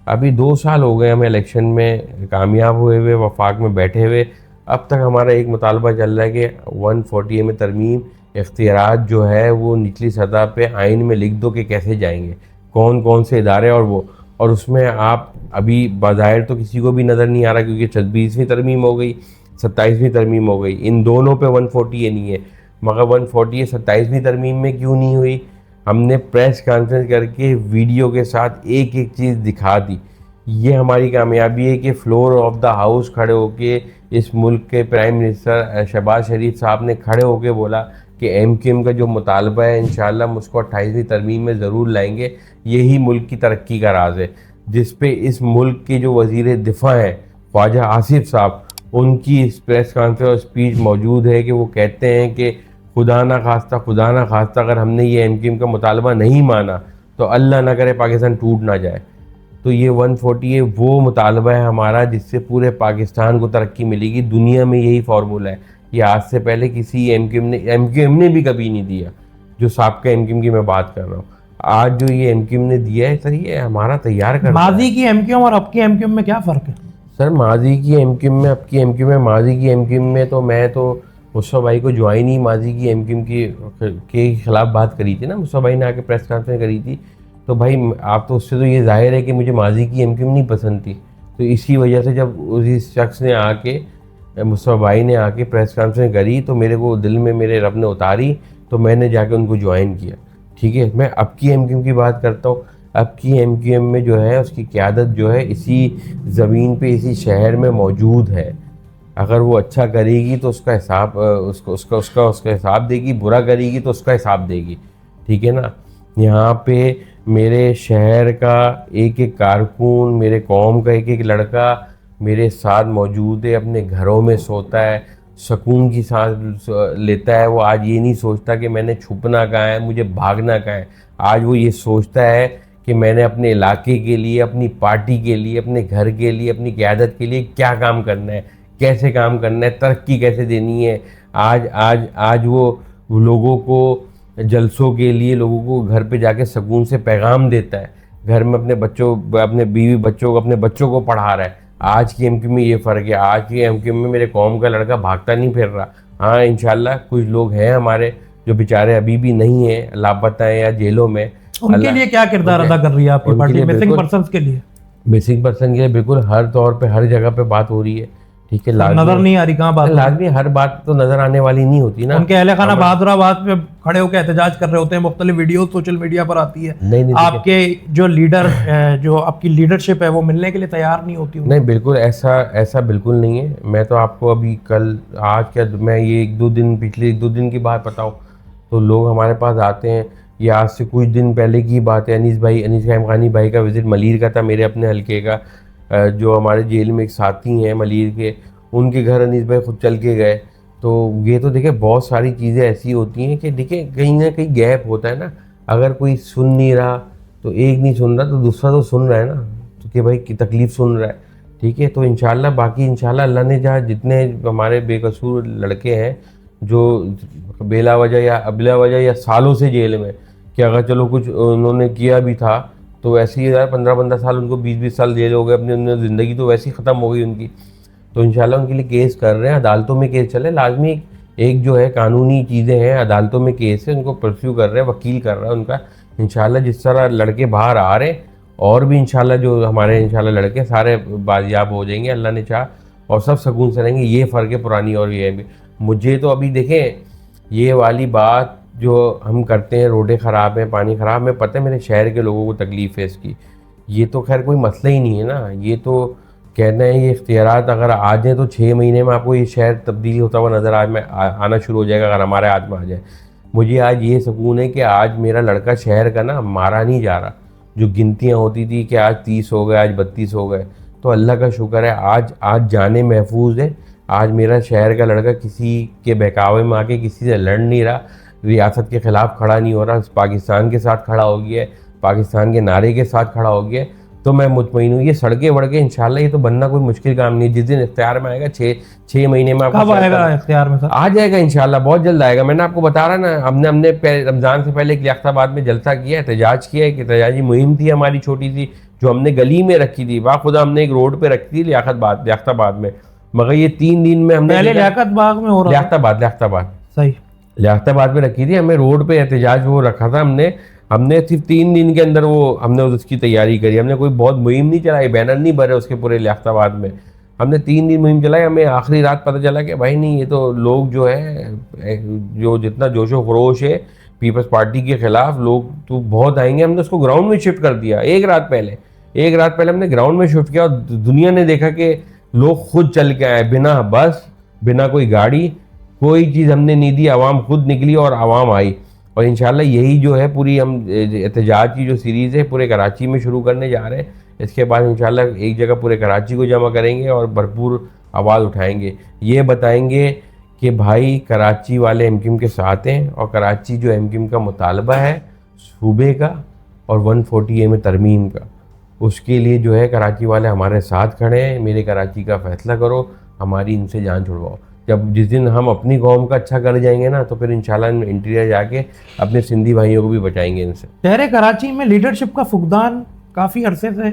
अभी 2 साल हो गए हमें इलेक्शन में कामयाब हुए हुए, वफाक में बैठे हुए, अब तक हमारा एक मुतालबा चल रहा है कि 140A में तरमीम, इख्तियारात जो है वो निचली सतह पे आइन में लिख दो कि कैसे जाएंगे, कौन कौन से इदारे, और उसमें आप अभी बाज़ाहिर तो किसी को भी नज़र नहीं आ रहा, क्योंकि 26वीं तरमीम हो गई, 27वीं तरमीम हो गई, इन दोनों पे 140A नहीं है। मगर 140A 27वीं तरमीम में क्यों नहीं हुई? हमने प्रेस कॉन्फ्रेंस करके वीडियो के साथ एक एक चीज़ दिखा दी। ये हमारी कामयाबी है कि फ्लोर ऑफ द हाउस खड़े होके इस मुल्क के प्राइम मिनिस्टर शहबाज शरीफ साहब ने खड़े होके बोला कि एमक्यूएम का जो मुतालबा है इंशाल्लाह हम उसको 28वीं तरमीम में ज़रूर लाएंगे। यही मुल्क की तरक्की का राज है, जिस पे इस मुल्क के जो वज़ीर दिफा हैं ख्वाजा आसिफ साहब, उनकी इस प्रेस कॉन्फ्रेंस और स्पीच मौजूद है कि वो कहते हैं कि खुदा ना खास्ता अगर हमने ये एमक्यूएम का मुतालबा नहीं माना तो अल्लाह ना करे पाकिस्तान टूट ना जाए। तो ये 140 वो मुतालबा है हमारा जिससे पूरे पाकिस्तान को तरक्की मिलेगी। दुनिया में यही फार्मूला है। ये आज से पहले किसी एमक्यूएम ने भी कभी नहीं दिया, जो साबका एमक्यूएम की मैं बात कर रहा हूँ। आज जो ये एमक्यूएम ने दिया है सर, ये हमारा तैयार करता है। माजी की एमक्यूएम और अब की एमक्यूएम में क्या फ़र्क है? सर माजी की एमक्यूएम में अब की एमक्यूएम में, माजी की एमक्यूएम में तो मैं तो मुस्तफ़ा भाई को ज्वाइन ही माजी की एमक्यूएम के खिलाफ बात करी थी ना, मुस्तफ़ा भाई ने आके प्रेस कॉन्फ्रेंस करी थी। तो भाई आप तो उससे तो ये जाहिर है कि मुझे माजी की एमक्यूएम नहीं पसंद थी। तो इसी वजह से जब उसी शख्स ने आके, मुस्तफ़ा भाई ने आके प्रेस कॉन्फ्रेंस करी तो मेरे को दिल में मेरे रब ने उतारी, तो मैंने जाके उनको ज्वाइन किया। ठीक है, मैं अब की एमक्यूएम की बात करता हूँ। अब की एमक्यूएम में जो है उसकी क़यादत जो है इसी ज़मीन पे, इसी शहर में मौजूद है। अगर वो अच्छा करेगी तो उसका हिसाब उसका हिसाब देगी, बुरा करेगी तो उसका हिसाब देगी। ठीक है ना। यहाँ पे मेरे शहर का एक एक कारकुन, मेरे कौम का एक एक लड़का मेरे साथ मौजूद है, अपने घरों में सोता है, सुकून की सांस लेता है। वो आज ये नहीं सोचता कि मैंने छुपना कहाँ है, मुझे भागना कहाँ है। आज वो ये सोचता है कि मैंने अपने इलाके के लिए, अपनी पार्टी के लिए, अपने घर के लिए, अपनी क़यादत के लिए क्या काम करना है, कैसे काम करना है, तरक्की कैसे देनी है। आज वो लोगों को जलसों के लिए, लोगों को घर पे जाके सुकून से पैगाम देता है, घर में अपने बच्चों, अपने बीवी बच्चों को, अपने बच्चों को पढ़ा रहा है। आज की एमक्यूएम में ये फ़र्क है। आज की एमक्यूएम में मेरे कौम का लड़का भागता नहीं फिर रहा। हाँ इंशाल्लाह कुछ लोग हैं हमारे जो बेचारे अभी भी नहीं हैं, लापता हैं या जेलों में। उनके लिए क्या किरदार अदा कर रही है आपकी पार्टी, मिसिंग पर्सन्स के लिए? मिसिंग पर्सन के लिए बिल्कुल हर तौर पे, हर जगह पे बात हो रही है। ठीक है, नजर नहीं आ रही कहाँ बात? लाजमी हर बात तो नजर आने वाली नहीं होती ना। उनके अहले खाना बहादुराबाद पे खड़े होकर एहतजाज कर रहे होते हैं, मुख्तलिफ वीडियो सोशल मीडिया पर आती है। नहीं आपके जो लीडर, जो आपकी लीडरशिप है वो मिलने के लिए तैयार नहीं होती? नहीं बिल्कुल ऐसा बिल्कुल नहीं है। मैं तो आपको अभी कल, आज क्या, मैं ये पिछले एक दो दिन की बात बताऊँ तो लोग हमारे पास आते हैं। ये आज से कुछ दिन पहले की बात है, अनीस इमरानी भाई का विज़िट मलीर का था, मेरे अपने हल्के का, जो हमारे जेल में एक साथी हैं मलीर के, उनके घर अनीस भाई खुद चल के गए। तो ये तो देखिए बहुत सारी चीज़ें ऐसी होती हैं कि देखिए कहीं ना कहीं गैप होता है ना। अगर कोई सुन नहीं रहा तो एक नहीं सुन रहा तो दूसरा तो सुन रहा है ना, तो कि भाई की तकलीफ़ सुन रहा है। ठीक है, तो इंशाल्लाह बाकी इंशाल्लाह अल्लाह ने जहाँ जितने हमारे बेकसूर लड़के हैं जो बेला वजह या सालों से जेल में, कि अगर चलो कुछ उन्होंने किया भी था तो वैसे ही यार 15 साल उनको 20 साल जेल हो गए, अपनी ज़िंदगी तो वैसे ही ख़त्म हो गई उनकी। तो इंशाल्लाह उनके लिए केस कर रहे हैं, अदालतों में केस चले, लाजमी एक जो है कानूनी चीज़ें हैं, अदालतों में केस है, उनको परस्यू कर रहे हैं, वकील कर रहा है उनका। इंशाल्लाह जिस तरह लड़के बाहर आ रहे हैं और भी इंशाल्लाह जो हमारे इंशाल्लाह लड़के सारे बाजियाब हो जाएंगे अल्लाह ने चाहा, और सब सुकून से रहेंगे। ये फ़र्क है पुरानी और ये भी। मुझे तो अभी देखें ये वाली बात जो हम करते हैं, रोडें ख़राब हैं, पानी ख़राब, में पता है मेरे शहर के लोगों को तकलीफ़ है इसकी। ये तो खैर कोई मसला ही नहीं है ना। ये तो कहना है ये इख्तियारात अगर आ जाए तो 6 महीने में आपको ये शहर तब्दील होता हुआ नज़र आना शुरू हो जाएगा, अगर हमारे हाथ में आ जाए। मुझे आज ये सुकून है कि आज मेरा लड़का शहर का ना मारा नहीं जा रहा। जो गिनतियाँ होती थी कि आज 30 हो गए, आज 32 हो गए, तो अल्लाह का शुक्र है आज जाने महफूज है। आज मेरा शहर का लड़का किसी के बहकावे में आके किसी से लड़ नहीं रहा, रियासत के ख़िलाफ़ खड़ा नहीं हो रहा, पाकिस्तान के साथ खड़ा हो गया है, पाकिस्तान के नारे के साथ खड़ा हो गया है। तो मैं मुतमईन हूँ ये सड़कें वड़कें इंशाल्लाह ये तो बनना कोई मुश्किल काम नहीं है। जिस दिन इख्तियार में आएगा 6 महीने में कब आएगा इख्तियार में? सर आ जाएगा इंशाल्लाह, बहुत जल्द आएगा। मैंने आपको बता रहा ना, हमने रमज़ान से पहले एक लियाकताबाद में जलसा किया, एहतजाज किया है कि एहतजाजी मुहिम थी हमारी छोटी सी, जो हमने गली में रखी थी, बाखुदा हमने एक रोड पर रखी थी लियाकताबाद में। मगर ये 3 दिन में हमने पहले लियाकतबाग में हो रहा, लियाकताबाद सही लियाकताबाद में रखी थी, हमें रोड पे एहतजाज वो रखा था। हमने सिर्फ 3 दिन के अंदर वो हमने उसकी तैयारी करी। हमने कोई बहुत मुहिम नहीं चलाई, बैनर नहीं भरे उसके पूरे लियाकताबाद में। हमने 3 दिन मुहिम चलाई। हमें आखिरी रात पता चला कि भाई नहीं, ये तो लोग जो है जो जितना जोशो खरोश है पीपल्स पार्टी के ख़िलाफ़ लोग तो बहुत आएंगे। हमने उसको ग्राउंड में शिफ्ट कर दिया। एक रात पहले हमने ग्राउंड में शिफ्ट किया और दुनिया ने देखा कि लोग खुद चल के आए, बिना बस, बिना कोई गाड़ी, कोई चीज़ हमने नहीं दी, आवाम खुद निकली और आवाम आई। और इंशाल्लाह यही जो है पूरी हम एहतजाज की जो सीरीज़ है पूरे कराची में शुरू करने जा रहे हैं। इसके बाद इंशाल्लाह एक जगह पूरे कराची को जमा करेंगे और भरपूर आवाज़ उठाएंगे। ये बताएंगे कि भाई कराची वाले एमक्यूएम के साथ हैं और कराची जो एमक्यूएम का मुतालबा है सूबे का और 140A में तरमीम का, उसके लिए जो है कराची वाले हमारे साथ खड़े हैं। मेरे कराची का फैसला करो, हमारी इनसे जान छुड़वाओ। जब जिस दिन हम अपनी कौम का अच्छा कर जाएंगे ना, तो फिर इंशाल्लाह इंटीरियर जाके अपने सिंधी भाइयों को भी बचाएंगे इनसे। शहर कराची में लीडरशिप का फुकदान काफ़ी अरसे से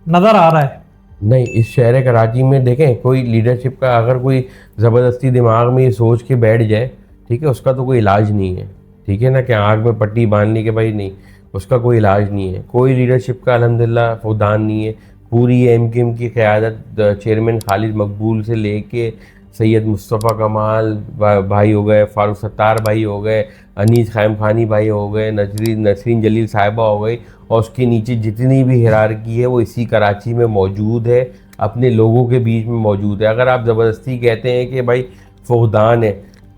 नज़र आ रहा है। नहीं, इस शहर कराची में देखें, कोई लीडरशिप का अगर कोई ज़बरदस्ती दिमाग में ये सोच के बैठ जाए, ठीक है, उसका तो कोई इलाज नहीं है। ठीक है ना, कि आँख में पट्टी बांध ली कि भाई नहीं, उसका कोई इलाज नहीं है। कोई लीडरशिप का अल्हम्दुलिल्लाह फुकदान नहीं है। पूरी एमक्यूएम की क़यादत चेयरमैन खालिद मकबूल से लेके सैयद मुस्तफ़ा कमाल भाई हो गए, फारूक सत्तार भाई हो गए, अनीस खैम खानी भाई हो गए, नसरीन जलील साहिबा हो गई, और उसके नीचे जितनी भी हिरारकी है वो इसी कराची में मौजूद है, अपने लोगों के बीच में मौजूद है। अगर आप ज़बरदस्ती कहते हैं कि भाई फुकदान है,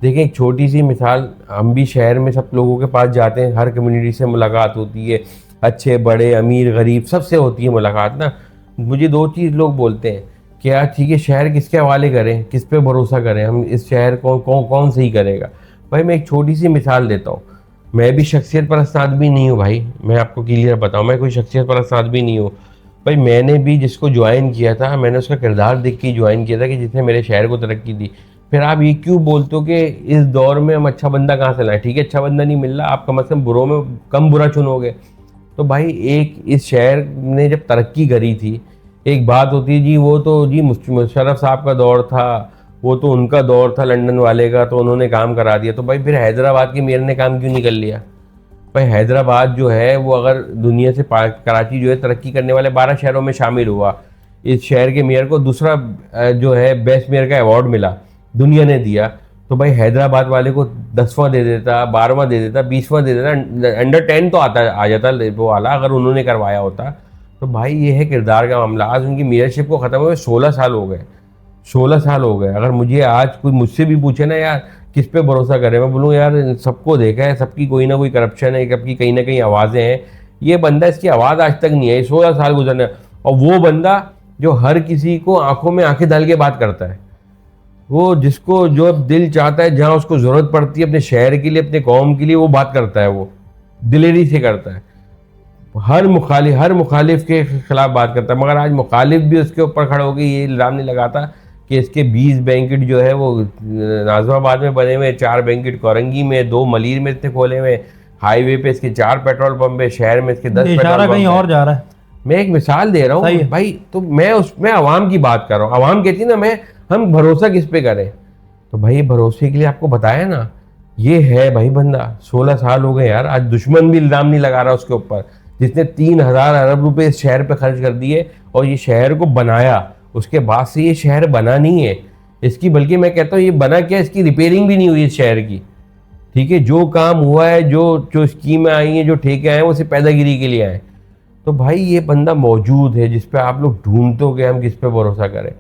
देखें एक छोटी सी मिसाल, हम भी शहर में सब लोगों के पास जाते हैं, हर कम्युनिटी से मुलाकात होती है, अच्छे बड़े अमीर गरीब सबसे होती है मुलाकात ना। मुझे दो चीज़ लोग बोलते हैं, क्या ठीक है शहर किसके हवाले करें, किस पे भरोसा करें, हम इस शहर को कौन सही करेगा। भाई मैं एक छोटी सी मिसाल देता हूँ, मैं भी शख्सियत परस्त आदमी नहीं हूँ भाई, मैं आपको क्लियर बताऊँ, मैं कोई शख्सियत परस्त आदमी नहीं हूँ भाई। मैंने भी जिसको ज्वाइन किया था, मैंने उसका किरदार देख के ज्वाइन किया था कि जिसने मेरे शहर को तरक्की दी। फिर आप ये क्यों बोलते हो कि इस दौर में हम अच्छा बंदा कहाँ से लाएं? ठीक है, अच्छा बंदा नहीं मिल रहा, आप कम अज़ कम बुरों में कम बुरा चुनोगे। तो भाई एक इस शहर ने जब तरक्की करी थी, एक बात होती है जी, वो तो जी मुशर्रफ साहब का दौर था, वो तो उनका दौर था लंदन वाले का, तो उन्होंने काम करा दिया। तो भाई फिर हैदराबाद के मेयर ने काम क्यों नहीं कर लिया? भाई हैदराबाद जो है वो अगर दुनिया से कराची जो है तरक्की करने वाले 12 शहरों में शामिल हुआ, इस शहर के मेयर को दूसरा जो है बेस्ट मेयर का अवार्ड मिला, दुनिया ने दिया। तो भाई हैदराबाद वाले को 10वां दे देता, 12वां दे देता, 20वां दे देता, अंडर 10 तो आ जाता वो वाला, अगर उन्होंने करवाया होता। तो भाई ये है किरदार का मामला। आज उनकी मेयरशिप को ख़त्म हुए 16 साल हो गए, 16 साल हो गए। अगर मुझे आज कोई मुझसे भी पूछे ना यार किस पे भरोसा करें, मैं बोलूँ यार सबको देखा है, सबकी कोई ना कोई करप्शन है, सबकी कहीं ना कहीं आवाज़ें हैं। ये बंदा, इसकी आवाज़ आज तक नहीं आई, 16 साल गुजरने, और वो बंदा जो हर किसी को आंखों में आंखें डाल के बात करता है, वो जिसको जो दिल चाहता है, जहाँ उसको ज़रूरत पड़ती है अपने शहर के लिए, अपने कौम के लिए, वो बात करता है, वो दिलेरी से करता है। हर मुखालिफ के खिलाफ बात करता है। मगर आज मुखालिफ भी उसके ऊपर खड़ा हो गई, ये इल्ज़ाम नहीं लगाता कि इसके 20 बैंकेट जो है वो नाज़िमाबाद में बने हुए, 4 बैंकेट कोरंगी में, 2 मलीर में इसने खोले हुए, हाईवे पे इसके 4 पेट्रोल पंप है, शहर में इसके 10 पेट्रोल पंप कहीं और जा रहा है। मैं एक मिसाल दे रहा हूँ भाई, तो मैं आवाम की बात कर रहा हूँ। आवाम कहती है ना हम भरोसा किस पे करें, तो भाई भरोसे के लिए आपको बताया ना, ये है भाई बंदा। 16 साल हो गए यार, आज दुश्मन भी इल्ज़ाम नहीं लगा रहा उसके ऊपर, जिसने 3000 अरब रुपए इस शहर पे खर्च कर दिए और ये शहर को बनाया। उसके बाद से ये शहर बना नहीं है इसकी, बल्कि मैं कहता हूँ ये बना क्या, इसकी रिपेयरिंग भी नहीं हुई इस शहर की। ठीक है, जो काम हुआ है, जो स्कीमें आई हैं, जो ठेके आए हैं, वो सिर्फ पैदागिरी के लिए आए। तो भाई ये बंदा मौजूद है जिस पे आप लोग ढूंढते हो कि हम किस पे भरोसा करें।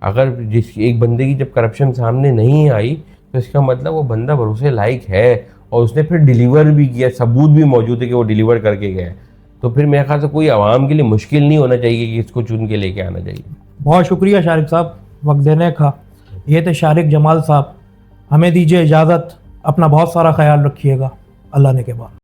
अगर जिस एक बंदे की जब करप्शन सामने नहीं आई, तो इसका मतलब वो बंदा भरोसे लायक है, और उसने फिर डिलीवर भी किया, सबूत भी मौजूद है कि वो डिलीवर करके गया है। तो फिर मेरे ख्याल से कोई आवाम के लिए मुश्किल नहीं होना चाहिए कि इसको चुन के लेके आना चाहिए। बहुत शुक्रिया शारिक साहब वक्त देने का। ये थे शारिक जमाल साहब। हमें दीजिए इजाज़त, अपना बहुत सारा ख्याल रखिएगा। अल्लाह ने के बाद।